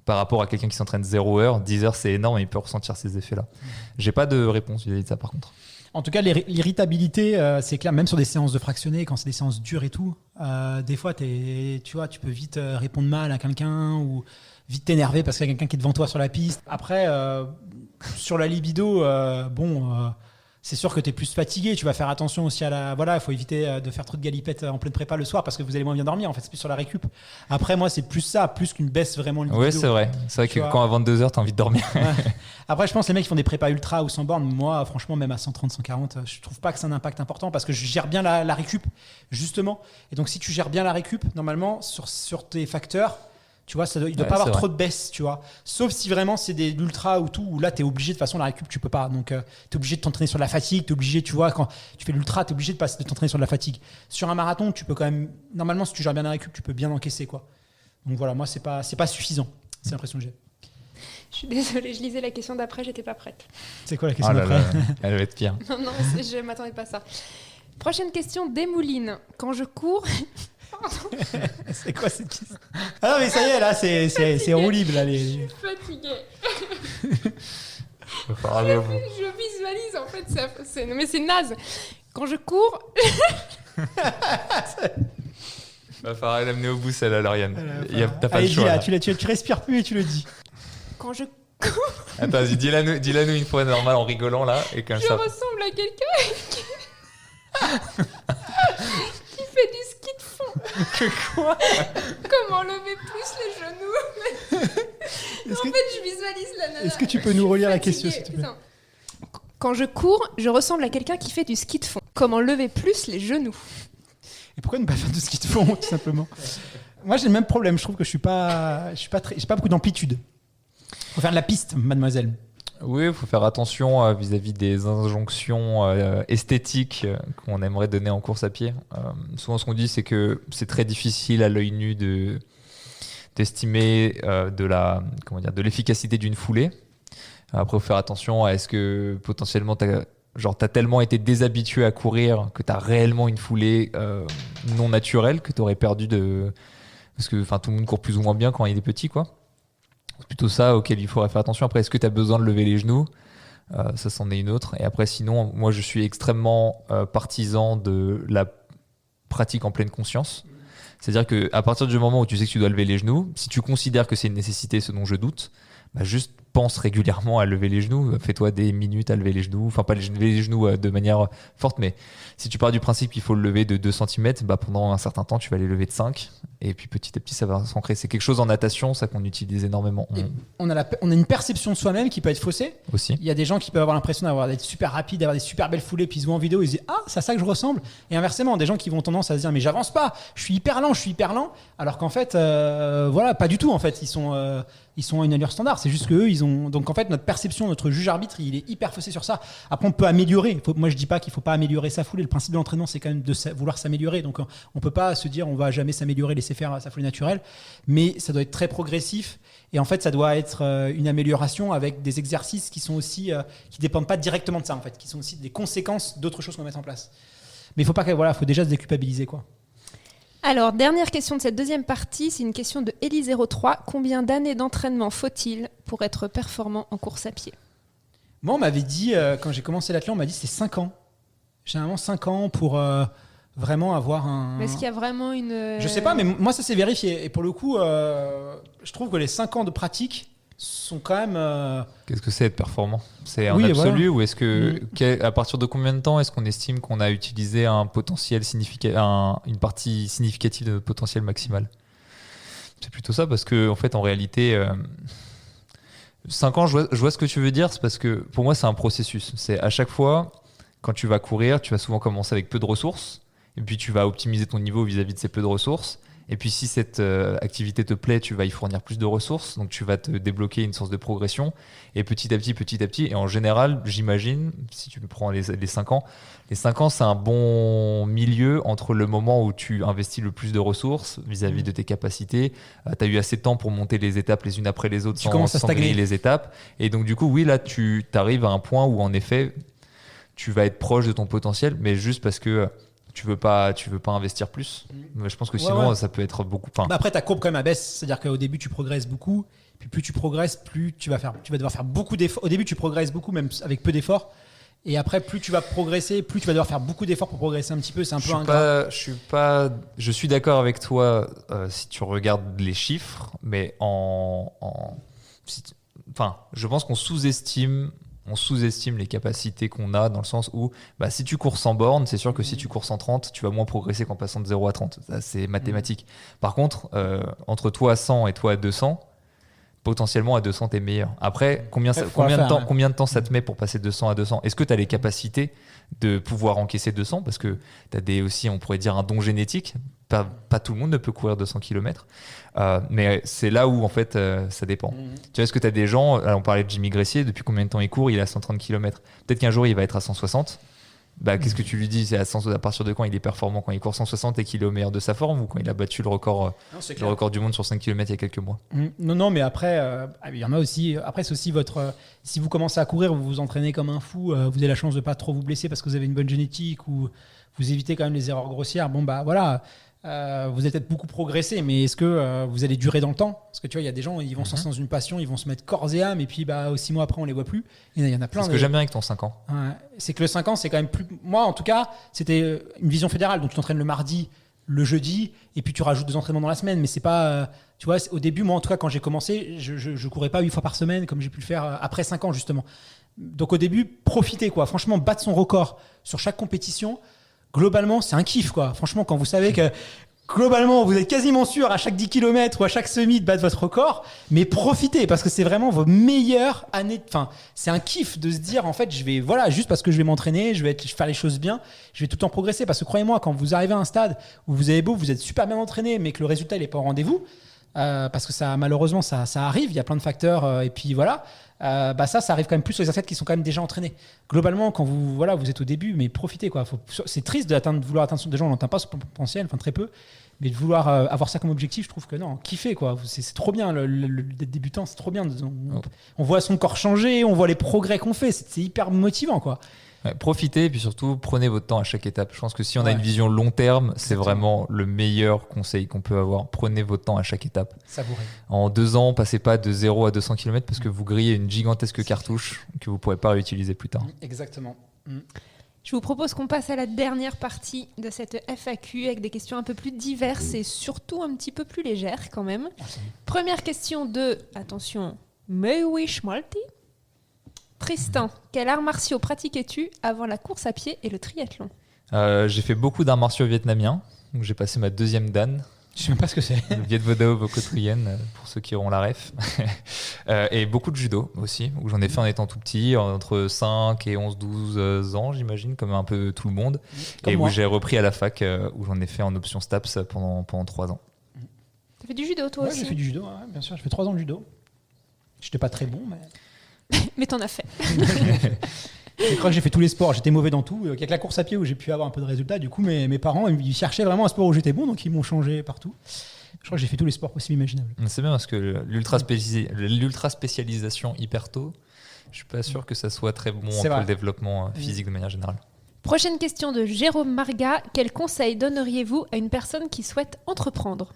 par rapport à quelqu'un qui s'entraîne 0 heure, 10 heures, c'est énorme et il peut ressentir ces effets-là. J'ai pas de réponse vis-à-vis de ça, par contre.
En tout cas, l'irritabilité, c'est clair, même sur des séances de fractionnés, quand c'est des séances dures et tout, des fois, tu peux vite répondre mal à quelqu'un ou vite t'énerver parce qu'il y a quelqu'un qui est devant toi sur la piste. Après, sur la libido, c'est sûr que tu es plus fatigué. Tu vas faire attention aussi il faut éviter de faire trop de galipettes en pleine prépa le soir parce que vous allez moins bien dormir. En fait, c'est plus sur la récup. Après, moi, c'est plus ça, plus qu'une baisse vraiment libido.
Oui, c'est vrai. C'est vrai que quand à 22h, tu as envie de dormir.
Ouais. Après, je pense que les mecs qui font des prépas ultra ou sans borne, moi, franchement, même à 130, 140, je trouve pas que c'est un impact important parce que je gère bien la récup, justement. Et donc, si tu gères bien la récup, normalement, sur tes facteurs, tu vois, il ne doit pas avoir trop de baisse, tu vois. Sauf si vraiment c'est des ultra ou tout, où là, tu es obligé, de toute façon, la récup, tu peux pas. Donc, tu es obligé de t'entraîner sur la fatigue, tu es obligé, tu vois, quand tu fais l'ultra, tu es obligé de t'entraîner sur de la fatigue. Sur un marathon, tu peux quand même, normalement, si tu gères bien la récup, tu peux bien encaisser, quoi. Donc voilà, moi, c'est pas suffisant. C'est l'impression que j'ai.
Je suis désolée, je lisais la question d'après, j'étais pas prête.
C'est quoi la question d'après?
Elle va être pire.
Non, je m'attendais pas à ça. Prochaine question d'Emouline. Quand je cours...
C'est quoi cette question? Ah non, mais ça y est, là, c'est roue libre. Là,
Je suis fatiguée. Je visualise, en fait. Mais c'est naze. Quand je cours...
Va falloir l'amener au bout, celle-là, Lauriane. T'as pas
Allez,
le choix. Là.
Tu respires plus et tu le dis.
Quand je cours...
Attends, vas-y, dis-la-nous une fois normale en rigolant, là. Et comme
je ressemble à quelqu'un qui fait du ski de fond.
Quoi?
Comment lever plus les genoux? En fait, je visualise la nana.
Est-ce que tu peux nous relire la question, s'il te plaît?
Quand je cours, je ressemble à quelqu'un qui fait du ski de fond. Comment lever plus les genoux?
Et pourquoi ne pas faire de ski de fond, tout simplement? Moi, j'ai le même problème. Je trouve que j'ai pas beaucoup d'amplitude. Faut faire de la piste, mademoiselle.
Oui, il faut faire attention vis-à-vis des injonctions esthétiques qu'on aimerait donner en course à pied. Souvent, ce qu'on dit, c'est que c'est très difficile à l'œil nu d'estimer de l'efficacité d'une foulée. Après, il faut faire attention à est-ce que potentiellement t'as tellement été déshabitué à courir que t'as réellement une foulée non naturelle que t'aurais perdu parce que tout le monde court plus ou moins bien quand il est petit, quoi. C'est plutôt ça auquel il faudrait faire attention. Après, est-ce que tu as besoin de lever les genoux? Ça, c'en est une autre. Et après, sinon, moi, je suis extrêmement partisan de la pratique en pleine conscience. C'est-à-dire qu'à partir du moment où tu sais que tu dois lever les genoux, si tu considères que c'est une nécessité, ce dont je doute, juste pense régulièrement à lever les genoux. Fais-toi des minutes à lever les genoux. Enfin, pas lever les genoux de manière forte, mais si tu pars du principe qu'il faut le lever de 2 cm, pendant un certain temps, tu vas les lever de 5. Et puis petit à petit, ça va s'ancrer. C'est quelque chose en natation, ça qu'on utilise énormément.
On a une perception de soi-même qui peut être faussée.
Aussi.
Il y a des gens qui peuvent avoir l'impression d'être super rapides, d'avoir des super belles foulées, puis ils se voient en vidéo, ils se disent ah, c'est à ça que je ressemble. Et inversement, des gens qui vont tendance à se dire mais j'avance pas, je suis hyper lent. Alors qu'en fait, pas du tout. En fait, ils sont à une allure standard. C'est juste qu'eux, ils ont. Donc en fait, notre perception, notre juge arbitre, il est hyper faussé sur ça. Après, on peut améliorer. Moi, je dis pas qu'il faut pas améliorer sa foulée. Le principe de l'entraînement, c'est quand même de vouloir s'améliorer. Donc on peut pas se dire on va jamais s'améliorer, laisser faire sa foulée naturelle. Mais ça doit être très progressif. Et en fait, ça doit être une amélioration avec des exercices qui sont aussi qui dépendent pas directement de ça en fait, qui sont aussi des conséquences d'autres choses qu'on va mettre en place. Mais il faut pas faut déjà se déculpabiliser quoi.
Alors, dernière question de cette deuxième partie, c'est une question de Eli03. Combien d'années d'entraînement faut-il pour être performant en course à pied?
Moi, on m'avait dit, quand j'ai commencé l'athlon, on m'a dit c'est 5 ans. Généralement 5 ans pour vraiment avoir un...
Mais est-ce qu'il y a vraiment une...
Je sais pas, mais moi, ça s'est vérifié. Et pour le coup, je trouve que les 5 ans de pratique sont quand même...
Qu'est-ce que c'est être performant? C'est en absolu, ou est-ce que à partir de combien de temps est-ce qu'on estime qu'on a utilisé un potentiel une partie significative de notre potentiel maximal? C'est plutôt ça, parce que en fait, en réalité, 5 ans, je vois ce que tu veux dire. C'est parce que pour moi, c'est un processus. C'est à chaque fois, quand tu vas courir, tu vas souvent commencer avec peu de ressources, et puis tu vas optimiser ton niveau vis-à-vis de ces peu de ressources. Et puis si cette activité te plaît, tu vas y fournir plus de ressources, donc tu vas te débloquer une source de progression. Et petit à petit, et en général, j'imagine, si tu prends les 5 ans, c'est un bon milieu entre le moment où tu investis le plus de ressources vis-à-vis de tes capacités. Tu as eu assez de temps pour monter les étapes les unes après les autres sans griller les étapes. Et donc du coup, oui, là, tu arrives à un point où en effet, tu vas être proche de ton potentiel, mais juste parce que... Tu veux pas investir plus. Mais je pense que sinon, ça peut être beaucoup.
Après, ta courbe quand même abaisse. C'est-à-dire qu'au début, tu progresses beaucoup. Puis plus tu progresses, plus tu vas devoir faire beaucoup d'efforts. Au début, tu progresses beaucoup, même avec peu d'efforts. Et après, plus tu vas progresser, plus tu vas devoir faire beaucoup d'efforts pour progresser un petit peu. C'est un peu ingrat.
Je suis d'accord avec toi si tu regardes les chiffres, mais je pense qu'on sous-estime les capacités qu'on a, dans le sens où si tu cours sans borne, c'est sûr que si tu cours 130, tu vas moins progresser qu'en passant de 0 à 30. Ça, c'est mathématique. Par contre, entre toi à 100 et toi à 200, potentiellement à 200, t'es meilleur. Après, combien de temps ça te met pour passer de 100 à 200? Est-ce que tu as les capacités de pouvoir encaisser 200? Parce que tu as aussi, on pourrait dire, un don génétique. Pas tout le monde ne peut courir 200 km. Mais c'est là où, en fait, ça dépend. Tu vois, est-ce que tu as des gens... Alors, on parlait de Jimmy Gressier. Depuis combien de temps il court? Il est à 130 km. Peut-être qu'un jour, il va être à 160. Qu'est-ce que tu lui dis? C'est à partir de quand il est performant? Quand il court 160 et qu'il est au meilleur de sa forme, ou quand il a battu le record du monde sur 5 km il y a quelques mois?
Non, mais après, il y en a aussi. Après, c'est aussi si vous commencez à courir, vous vous entraînez comme un fou, vous avez la chance de pas trop vous blesser parce que vous avez une bonne génétique, ou vous évitez quand même les erreurs grossières. Voilà. Vous allez peut-être beaucoup progressé, mais est-ce que vous allez durer dans le temps? Parce que tu vois, il y a des gens, ils vont se lancer dans une passion, ils vont se mettre corps et âme, et puis 6 mois après, on les voit plus. Il y en a plein.
C'est ce que j'aime bien avec ton 5 ans.
Ouais, c'est que le 5 ans, c'est quand même plus. Moi, en tout cas, c'était une vision fédérale. Donc, tu t'entraînes le mardi, le jeudi, et puis tu rajoutes 2 entraînements dans la semaine. Mais c'est pas. Tu vois, au début, moi, en tout cas, quand j'ai commencé, je courais pas 8 fois par semaine, comme j'ai pu le faire après 5 ans, justement. Donc, au début, profitez, quoi. Franchement, battre son record sur chaque compétition, globalement, c'est un kiff, quoi. Franchement, quand vous savez que Globalement, vous êtes quasiment sûr à chaque 10 km ou à chaque semi de battre votre record, mais profitez parce que c'est vraiment vos meilleures années. Enfin, c'est un kiff de se dire en fait, je vais juste parce que je vais m'entraîner, je vais faire les choses bien, je vais tout le temps progresser. Parce que croyez-moi, quand vous arrivez à un stade où vous êtes super bien entraîné, mais que le résultat n'est pas au rendez-vous, parce que ça malheureusement ça arrive, il y a plein de facteurs et puis voilà. Ça arrive quand même plus aux athlètes qui sont quand même déjà entraînés. Globalement, quand vous êtes au début, mais profitez quoi. C'est triste de vouloir atteindre des gens, on n'entend pas ce potentiel, enfin très peu, mais de vouloir avoir ça comme objectif, je trouve que non, kiffer quoi. C'est trop bien d'être débutant, c'est trop bien. On voit son corps changer, on voit les progrès qu'on fait, c'est hyper motivant quoi.
Ouais, profitez et puis surtout prenez votre temps à chaque étape. Je pense que si on a une vision long terme, c'est vraiment le meilleur conseil qu'on peut avoir. Prenez votre temps à chaque étape.
Savourez.
En 2 ans, passez pas de 0 à 200 km parce que vous grillez une gigantesque cartouche que vous pourrez pas réutiliser plus tard.
Exactement.
Je vous propose qu'on passe à la dernière partie de cette FAQ avec des questions un peu plus diverses et surtout un petit peu plus légères quand même. Première question de, attention, Meuwish Malti. Tristan, quels arts martiaux pratiquais-tu avant la course à pied et le triathlon ?
J'ai fait beaucoup d'arts martiaux vietnamiens. Donc j'ai passé ma 2e dan.
Je sais même pas ce que c'est.
Le Viet Vo Dao Vo Truyen, pour ceux qui auront la ref. Et beaucoup de judo aussi, où j'en ai fait en étant tout petit, entre 5 et 11-12 ans, j'imagine, comme un peu tout le monde.
Comme
et
moi.
où j'ai repris à la fac, où j'en ai fait en option STAPS pendant 3 ans.
Tu fais du judo toi aussi ?
J'ai fait du judo, bien sûr. J'ai fait 3 ans de judo. J'étais pas très bon, mais...
Mais t'en as fait.
Je crois que j'ai fait tous les sports, j'étais mauvais dans tout. Il y a que la course à pied où j'ai pu avoir un peu de résultats. Du coup, mes parents, ils cherchaient vraiment un sport où j'étais bon, donc ils m'ont changé partout. Je crois que j'ai fait tous les sports possibles imaginables.
C'est bien parce que l'ultra spécialisation hyper tôt, je suis pas sûr que ça soit très bon pour le développement physique de manière générale.
Prochaine question de Jérôme Marga. Quel conseil donneriez-vous à une personne qui souhaite entreprendre ?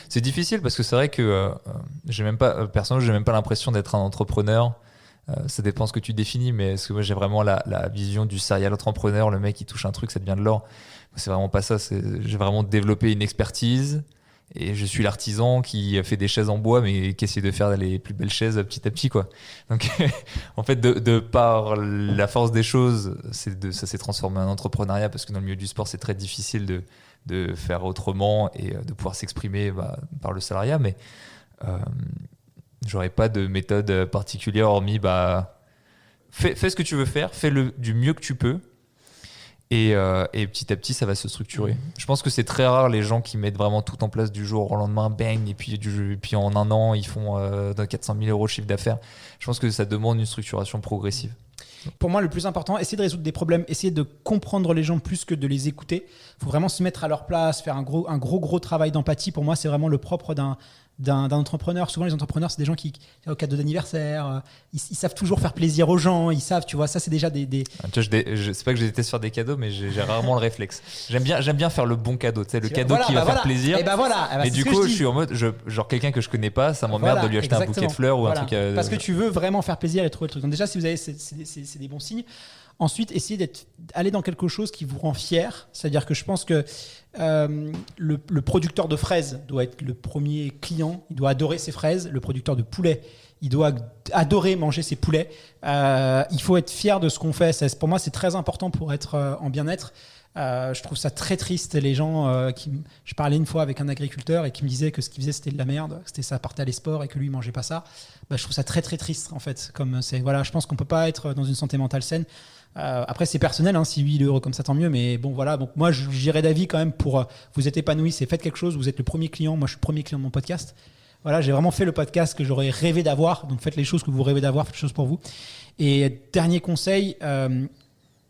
C'est difficile parce que c'est vrai que personnellement, j'ai même pas l'impression d'être un entrepreneur. Ça dépend ce que tu définis, mais est-ce que moi j'ai vraiment la vision du serial entrepreneur, le mec qui touche un truc, ça devient de l'or. C'est vraiment pas ça. J'ai vraiment développé une expertise et je suis l'artisan qui fait des chaises en bois, mais qui essaie de faire les plus belles chaises petit à petit, quoi. Donc, en fait, de par la force des choses, ça s'est transformé en entrepreneuriat parce que dans le milieu du sport, c'est très difficile de faire autrement et de pouvoir s'exprimer par le salariat, mais j'aurais pas de méthode particulière hormis fais ce que tu veux faire, fais-le du mieux que tu peux et petit à petit ça va se structurer. Je pense que c'est très rare les gens qui mettent vraiment tout en place du jour au lendemain, bang, et puis en 1 an ils font 400 000 € de chiffre d'affaires. Je pense que ça demande une structuration progressive.
Pour moi, le plus important, essayer de résoudre des problèmes, essayer de comprendre les gens plus que de les écouter. Il faut vraiment se mettre à leur place, faire un gros travail d'empathie. Pour moi, c'est vraiment le propre d'un entrepreneur. Souvent, les entrepreneurs, c'est des gens qui, au cadeau d'anniversaire, ils savent toujours faire plaisir aux gens. Ils savent, tu vois, ça, c'est déjà des...
Tu vois, c'est pas que je déteste faire des cadeaux, mais j'ai rarement le réflexe. J'aime bien faire le bon cadeau, tu sais, le cadeau qui va faire plaisir.
Et
mais du coup, je suis en mode, genre quelqu'un que je connais pas, ça m'emmerde de lui acheter un bouquet de fleurs ou un truc.
Parce que tu veux vraiment faire plaisir et trouver le truc. Donc déjà, si vous avez, c'est des bons signes. Ensuite, essayez d'aller dans quelque chose qui vous rend fier. C'est-à-dire que je pense que le producteur de fraises doit être le premier client. Il doit adorer ses fraises. Le producteur de poulet, il doit adorer manger ses poulets. Il faut être fier de ce qu'on fait. Pour moi, c'est très important pour être en bien-être. Je trouve ça très triste. Les gens je parlais une fois avec un agriculteur et qui me disait que ce qu'il faisait c'était de la merde, ça partait à les sports et que lui il mangeait pas ça. Je trouve ça très très triste en fait. Je pense qu'on peut pas être dans une santé mentale saine. Après c'est personnel, si lui il est heureux comme ça tant mieux, mais bon voilà. Donc moi j'irais d'avis quand même pour vous êtes épanoui, faites quelque chose, vous êtes le premier client. Moi je suis le premier client de mon podcast. Voilà, j'ai vraiment fait le podcast que j'aurais rêvé d'avoir. Donc faites les choses que vous rêvez d'avoir, faites les choses pour vous. Et dernier conseil,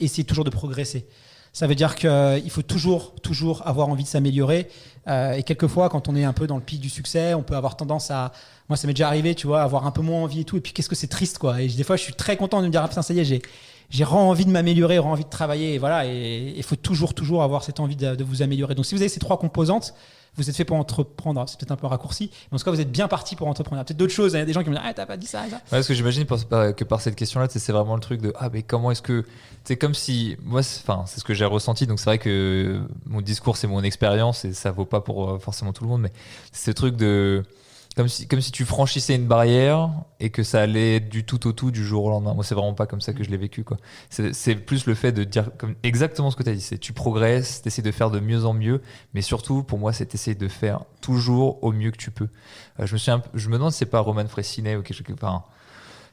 essayez toujours de progresser. Ça veut dire qu'il faut toujours avoir envie de s'améliorer. Et quelquefois, quand on est un peu dans le pic du succès, on peut avoir tendance à... Moi, ça m'est déjà arrivé, tu vois, avoir un peu moins envie et tout. Et puis, qu'est-ce que c'est triste, quoi. Et des fois, je suis très content de me dire, ah putain, ça y est, j'ai envie de m'améliorer, envie de travailler. Et voilà, et il faut toujours avoir cette envie de vous améliorer. Donc, si vous avez ces 3 composantes, vous êtes fait pour entreprendre. C'est peut-être un peu raccourci, mais en tout cas, vous êtes bien parti pour entreprendre. Il y a peut-être d'autres choses. Il y a des gens qui me disent, ah, t'as pas dit ça.
Ouais, parce que j'imagine que par cette question-là, c'est vraiment le truc de, mais comment est-ce que... C'est comme si... Moi, c'est ce que j'ai ressenti. Donc, c'est vrai que mon discours, c'est mon expérience et ça vaut pas pour forcément tout le monde. Mais c'est ce truc de... Comme si tu franchissais une barrière et que ça allait du tout au tout du jour au lendemain. Moi, c'est vraiment pas comme ça que je l'ai vécu, quoi. C'est plus le fait de dire exactement ce que tu as dit. C'est tu progresses, tu essaies de faire de mieux en mieux, mais surtout, pour moi, c'est essayer de faire toujours au mieux que tu peux. Je me demande si c'est pas Roman Fressinet ou quelque part.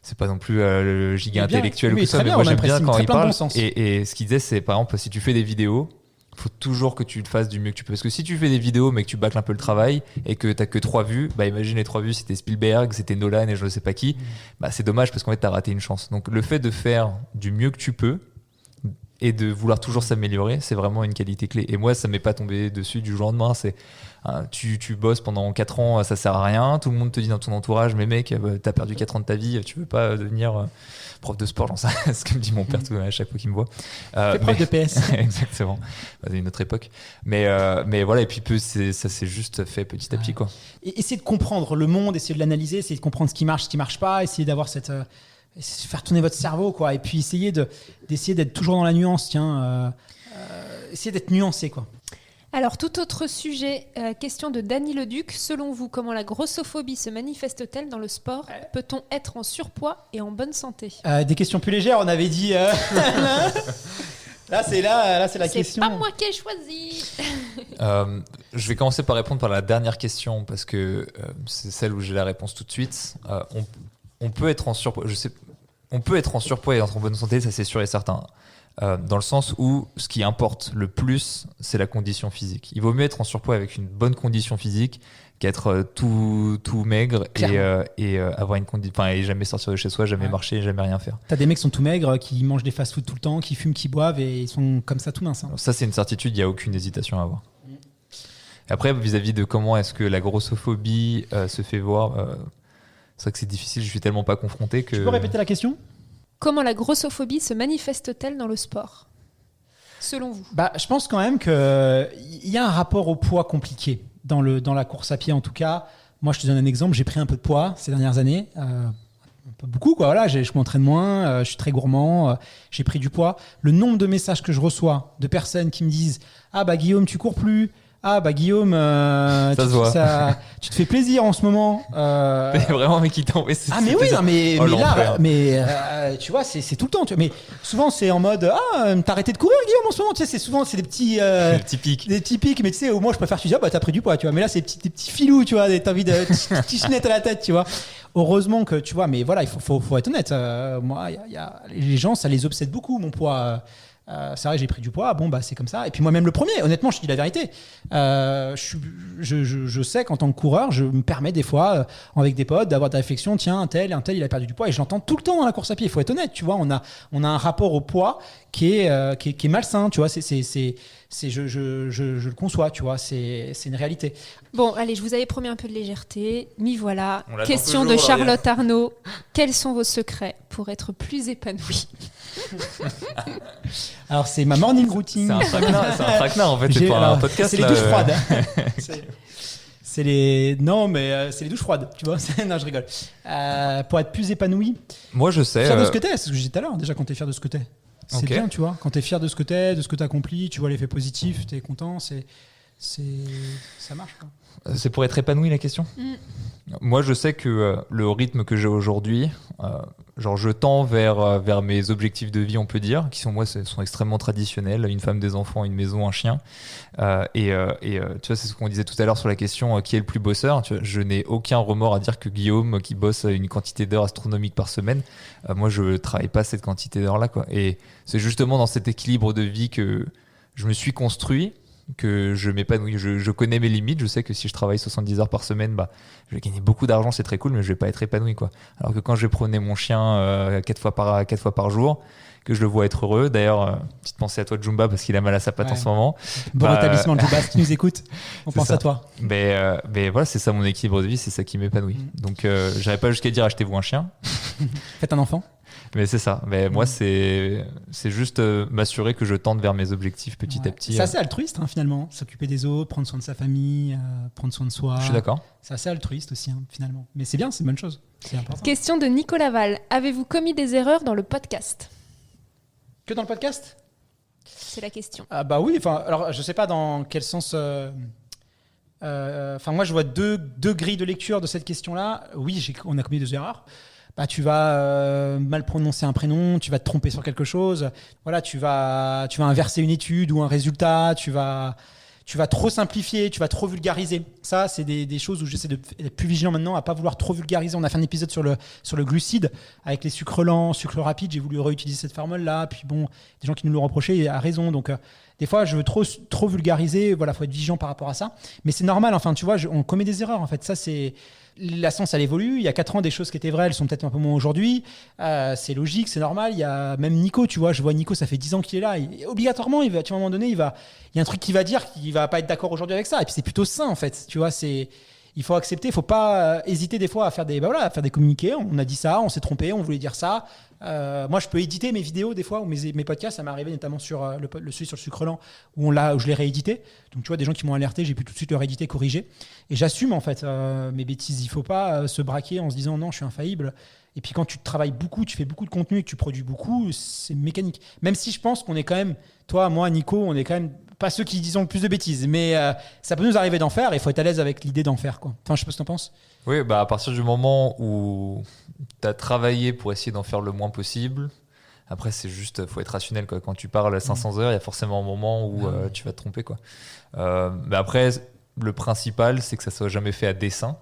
C'est pas non plus le giga intellectuel ou tout ça, mais moi, j'aime bien quand il parle. Et ce qu'il disait, c'est par exemple, si tu fais des vidéos, faut toujours que tu le fasses du mieux que tu peux. Parce que si tu fais des vidéos mais que tu bâcles un peu le travail et que t'as que 3 vues, bah imagine les 3 vues, c'était Spielberg, c'était Nolan et je ne sais pas qui, bah c'est dommage parce qu'en fait t'as raté une chance. Donc le fait de faire du mieux que tu peux et de vouloir toujours s'améliorer, c'est vraiment une qualité clé. Et moi, ça m'est pas tombé dessus du jour au lendemain. C'est tu bosses pendant 4 ans, ça sert à rien. Tout le monde te dit dans ton entourage, mais mec, t'as perdu 4 ans de ta vie, tu veux pas devenir prof de sport, j'en sais rien, ce que me dit mon père à chaque fois qu'il me voit.
Prof de PS.
Exactement. C'est une autre époque. Mais voilà, et puis ça s'est juste fait petit à petit, quoi.
Et essayer de comprendre le monde, essayer de l'analyser, essayer de comprendre ce qui marche pas, essayer d'avoir cette faire tourner votre cerveau, quoi. Et puis d'essayer d'être toujours dans la nuance, essayer d'être nuancé, quoi.
Alors, tout autre sujet, question de Dany Leduc. Selon vous, comment la grossophobie se manifeste-t-elle dans le sport ? Peut-on être en surpoids et en bonne santé ?
Des questions plus légères, on avait dit. Là, c'est la question.
C'est pas moi qui ai choisi.
Je vais commencer par répondre par la dernière question parce que c'est celle où j'ai la réponse tout de suite. On peut être en surpoids. On peut être en surpoids et être en bonne santé, ça c'est sûr et certain. Dans le sens où ce qui importe le plus, c'est la condition physique. Il vaut mieux être en surpoids avec une bonne condition physique qu'être tout maigre et avoir une condition, et jamais sortir de chez soi, jamais marcher, jamais rien faire.
T'as des mecs qui sont tout maigres, qui mangent des fast-food tout le temps, qui fument, qui boivent et ils sont comme ça tout minces.
Alors ça, c'est une certitude, il n'y a aucune hésitation à avoir. Et après, vis-à-vis de comment est-ce que la grossophobie se fait voir, c'est vrai que c'est difficile, je suis tellement pas confronté que...
Tu peux répéter la question ?
Comment la grossophobie se manifeste-t-elle dans le sport ? Selon vous ?
Je pense quand même qu'il y a un rapport au poids compliqué dans la course à pied, en tout cas. Moi, je te donne un exemple. J'ai pris un peu de poids ces dernières années. Pas beaucoup, quoi. Voilà, je m'entraîne moins, je suis très gourmand, j'ai pris du poids. Le nombre de messages que je reçois de personnes qui me disent « Ah Guillaume, tu cours plus !» Ah Guillaume, tu te fais plaisir en ce moment.
T'es vraiment un mec qui t'en fait.
Ah mais oui, non, mais tu vois, c'est tout le temps. Mais souvent c'est en mode t'as arrêté de courir Guillaume en ce moment. Tu sais, c'est des petits
typiques.
Des typiques. Mais tu sais, au moins je préfère te dire t'as pris du poids, tu vois. Mais là c'est des petits filous, tu vois. T'as envie de petits chenette à la tête, tu vois. Heureusement que tu vois, mais voilà, il faut être honnête. Moi, les gens, ça les obsède beaucoup mon poids. C'est vrai, j'ai pris du poids, c'est comme ça. Et puis moi-même le premier, honnêtement, je te dis la vérité. Je sais qu'en tant que coureur, je me permets des fois, avec des potes, d'avoir des réflexions. Tiens, un tel, il a perdu du poids. Et je l'entends tout le temps dans la course à pied. Il faut être honnête, tu vois. On a un rapport au poids qui est malsain, tu vois. Je le conçois, tu vois. C'est une réalité.
Bon, allez, je vous avais promis un peu de légèreté. M'y voilà. Question de Charlotte Arnaud. Quels sont vos secrets pour être plus épanoui ?
Alors c'est ma morning routine.
C'est un traquenard en fait, c'est pas un podcast.
C'est les douches froides. C'est les douches froides, tu vois. Non, je rigole. Pour être plus épanoui.
Moi je sais.
Fier de ce que t'es, c'est ce que j'ai dit tout à l'heure. Déjà quand t'es fier de ce que t'es, c'est bien, tu vois. Quand t'es fier de ce que t'es, de ce que t'as accompli, tu vois l'effet positif, t'es content, ça marche, quoi.
C'est pour être épanoui la question. Moi je sais que le rythme que j'ai aujourd'hui, je tends vers mes objectifs de vie, on peut dire, qui sont extrêmement traditionnels, une femme, des enfants, une maison, un chien. Tu vois, c'est ce qu'on disait tout à l'heure sur la question qui est le plus bosseur. Tu vois, je n'ai aucun remords à dire que Guillaume, qui bosse une quantité d'heures astronomiques par semaine, moi je travaille pas cette quantité d'heures là, quoi. Et c'est justement dans cet équilibre de vie que je me suis construit, que je m'épanouis. Je connais mes limites, je sais que si je travaille 70 heures par semaine, je vais gagner beaucoup d'argent, c'est très cool, mais je vais pas être épanoui, quoi. Alors que quand je vais promener mon chien 4 fois par jour, que je le vois être heureux, d'ailleurs, petite pensée à toi Jumba parce qu'il a mal à sa patte en ce moment.
Bon rétablissement de Jumba, si tu nous écoutes, on pense
ça.
À toi.
Mais voilà, c'est ça mon équilibre de vie, c'est ça qui m'épanouit. Donc j'irai pas jusqu'à dire achetez-vous un chien.
Faites un enfant.
Mais c'est ça. Mais moi, c'est juste m'assurer que je tente vers mes objectifs petit à petit.
C'est assez altruiste, finalement. S'occuper des autres, prendre soin de sa famille, prendre soin de soi.
Je suis d'accord.
C'est assez altruiste aussi, finalement. Mais c'est bien, c'est une bonne chose. C'est important.
Question de Nicolas Val. Avez-vous commis des erreurs dans le podcast ?
Que dans le podcast ?
C'est la question.
Oui. Alors, je sais pas dans quel sens moi, je vois deux grilles de lecture de cette question-là. Oui, on a commis 2 erreurs. Tu vas mal prononcer un prénom, tu vas te tromper sur quelque chose. Voilà, tu vas inverser une étude ou un résultat. Tu vas trop simplifier, tu vas trop vulgariser. Ça, c'est des choses où j'essaie d'être plus vigilant maintenant, à pas vouloir trop vulgariser. On a fait un épisode sur le glucide, avec les sucres lents, sucres rapides. J'ai voulu réutiliser cette formule-là. Puis bon, des gens qui nous l'ont reproché, et à raison. Donc, des fois, je veux trop vulgariser. Voilà, faut être vigilant par rapport à ça. Mais c'est normal. Enfin, tu vois, on commet des erreurs. En fait, ça, c'est... La science, elle évolue. Il y a 4 ans, des choses qui étaient vraies, elles sont peut-être un peu moins aujourd'hui. C'est logique, c'est normal. Il y a même Nico, tu vois. Je vois Nico, ça fait 10 ans qu'il est là. Obligatoirement, à un moment donné, il y a un truc qu'il va dire qu'il va pas être d'accord aujourd'hui avec ça. Et puis, c'est plutôt sain, en fait. Tu vois, il faut accepter. Il faut pas hésiter des fois à faire des communiqués. On a dit ça, on s'est trompé, on voulait dire ça. Moi, je peux éditer mes vidéos des fois, ou mes podcasts. Ça m'est arrivé notamment sur celui sur le sucre lent, où je l'ai réédité. Donc, tu vois, des gens qui m'ont alerté, j'ai pu tout de suite le rééditer, corriger. Et j'assume, en fait, mes bêtises. Il faut pas se braquer en se disant non, je suis infaillible. Et puis, quand tu travailles beaucoup, tu fais beaucoup de contenu et que tu produis beaucoup, c'est mécanique. Même si je pense qu'on est quand même, toi, moi, Nico, on est quand même pas ceux qui disent le plus de bêtises, mais ça peut nous arriver d'en faire et il faut être à l'aise avec l'idée d'en faire, quoi. Enfin, je sais pas ce que t'en penses.
Oui, à partir du moment où tu as travaillé pour essayer d'en faire le moins possible, après, c'est juste, faut être rationnel, quoi. Quand tu parles à 500 heures, il y a forcément un moment où tu vas te tromper, quoi. Mais après, le principal, c'est que ça soit jamais fait à dessein,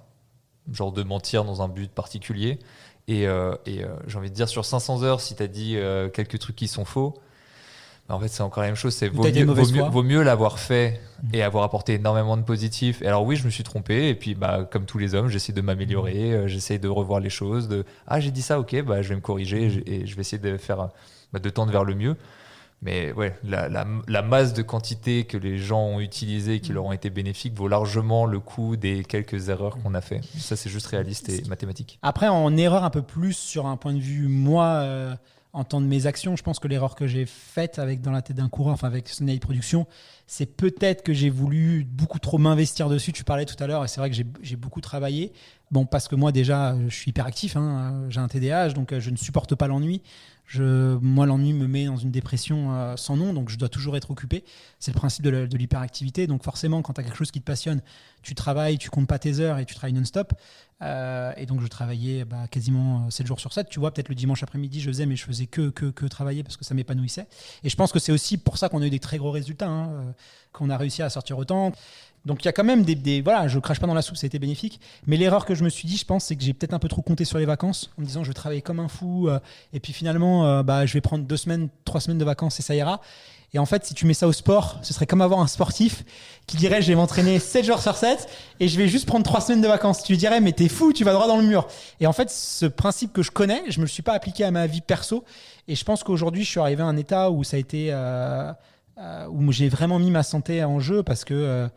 genre de mentir dans un but particulier. Et j'ai envie de dire, sur 500 heures, si tu as dit quelques trucs qui sont faux, en fait, c'est encore la même chose. Vaut mieux l'avoir fait et avoir apporté énormément de positifs. Et alors oui, je me suis trompé. Et puis, comme tous les hommes, j'essaie de m'améliorer. J'essaie de revoir les choses. J'ai dit ça, ok, je vais me corriger et je vais essayer de faire, de tendre vers le mieux. Mais ouais, la masse de quantité que les gens ont utilisée, qui leur ont été bénéfiques, vaut largement le coût des quelques erreurs qu'on a fait. Ça, c'est juste réaliste et mathématique.
Après, en erreur un peu plus sur un point de vue, moi... en temps de mes actions, je pense que l'erreur que j'ai faite dans la tête d'un coureur, enfin avec Sunlight Production, c'est peut-être que j'ai voulu beaucoup trop m'investir dessus. Tu parlais tout à l'heure et c'est vrai que j'ai beaucoup travaillé. Bon, parce que moi déjà, je suis hyperactif, j'ai un TDAH, donc je ne supporte pas l'ennui. Moi, l'ennui me met dans une dépression sans nom, donc je dois toujours être occupé. C'est le principe de l'hyperactivité. Donc forcément, quand tu as quelque chose qui te passionne, tu travailles, tu comptes pas tes heures et tu travailles non-stop. Et donc je travaillais quasiment 7 jours sur 7. Tu vois, peut-être le dimanche après-midi, je faisais que travailler parce que ça m'épanouissait. Et je pense que c'est aussi pour ça qu'on a eu des très gros résultats, qu'on a réussi à sortir autant. Donc il y a quand même voilà, je crache pas dans la soupe, ça a été bénéfique. Mais l'erreur que je me suis dit, je pense, c'est que j'ai peut-être un peu trop compté sur les vacances en me disant je vais travailler comme un fou et puis finalement je vais prendre 2 semaines, 3 semaines de vacances et ça ira. Et en fait, si tu mets ça au sport, ce serait comme avoir un sportif qui dirait je vais m'entraîner 7 jours sur 7 et je vais juste prendre 3 semaines de vacances. Tu lui dirais mais t'es fou, tu vas droit dans le mur. Et en fait, ce principe que je connais, je me le suis pas appliqué à ma vie perso. Et je pense qu'aujourd'hui, je suis arrivé à un état où ça a été où j'ai vraiment mis ma santé en jeu parce que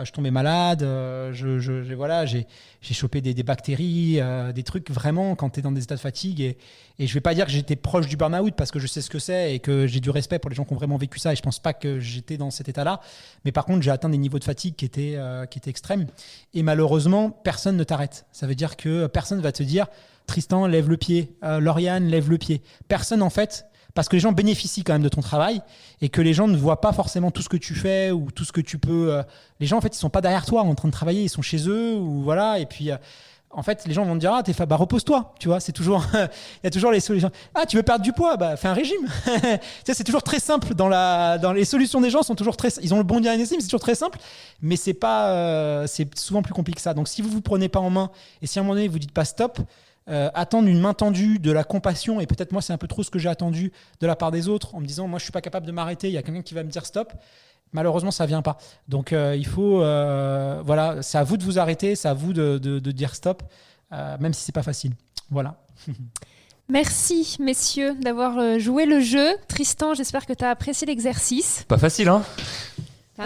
je tombais malade, j'ai chopé des bactéries, des trucs vraiment quand tu es dans des états de fatigue. Et je vais pas dire que j'étais proche du burn-out parce que je sais ce que c'est et que j'ai du respect pour les gens qui ont vraiment vécu ça et je pense pas que j'étais dans cet état-là. Mais par contre, j'ai atteint des niveaux de fatigue qui étaient extrêmes. Et malheureusement, personne ne t'arrête. Ça veut dire que personne va te dire Tristan, lève le pied, Lauriane, lève le pied. Personne en fait. Parce que les gens bénéficient quand même de ton travail et que les gens ne voient pas forcément tout ce que tu fais ou tout ce que tu peux. Les gens, en fait, ils sont pas derrière toi en train de travailler, ils sont chez eux ou voilà. Et puis, en fait, les gens vont te dire repose-toi. Tu vois, c'est toujours. Il y a toujours les solutions. Tu veux perdre du poids, fais un régime. C'est toujours très simple dans les solutions des gens sont toujours très. Ils ont le bon diagnostic, mais c'est toujours très simple. Mais c'est pas. C'est souvent plus compliqué que ça. Donc, si vous prenez pas en main et si à un moment donné vous dites pas stop. Attendre une main tendue, de la compassion et peut-être moi c'est un peu trop ce que j'ai attendu de la part des autres en me disant moi je suis pas capable de m'arrêter, il y a quelqu'un qui va me dire stop, malheureusement ça vient pas, donc il faut voilà, c'est à vous de vous arrêter, c'est à vous de dire stop, même si c'est pas facile, voilà.
Merci messieurs d'avoir joué le jeu. Tristan, j'espère que tu as apprécié l'exercice.
Pas facile, hein.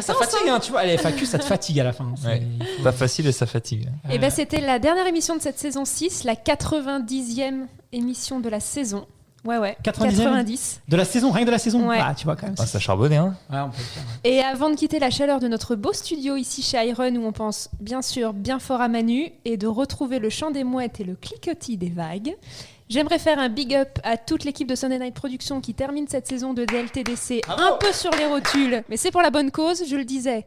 Ça fatigue, tu vois, les FAQ, ça te fatigue à la fin.
Ouais. Pas facile et ça fatigue.
Et c'était la dernière émission de cette saison 6, la 90e émission de la saison. Ouais. 90.
De la saison, rien que de la saison.
Ouais.
Tu vois quand même.
Ça charbonnait, hein.
Ouais, on peut le faire.
Et avant de quitter la chaleur de notre beau studio ici chez Iron, où on pense bien sûr bien fort à Manu, et de retrouver le chant des mouettes et le cliquetis des vagues, j'aimerais faire un big up à toute l'équipe de Sunday Night Productions qui termine cette saison de DLTDC un peu sur les rotules, mais c'est pour la bonne cause, je le disais.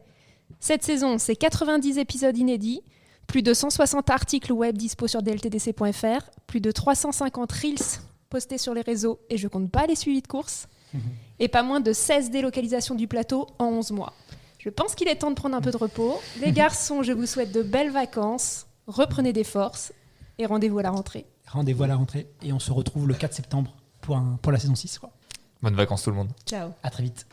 Cette saison, c'est 90 épisodes inédits, plus de 160 articles web dispo sur dltdc.fr, plus de 350 reels postés sur les réseaux, et je compte pas les suivis de course, et pas moins de 16 délocalisations du plateau en 11 mois. Je pense qu'il est temps de prendre un peu de repos. Les garçons, je vous souhaite de belles vacances, reprenez des forces, et rendez-vous à la rentrée.
Rendez-vous à la rentrée, et on se retrouve le 4 septembre pour la saison 6.
Bonnes vacances tout le monde.
Ciao.
À très vite.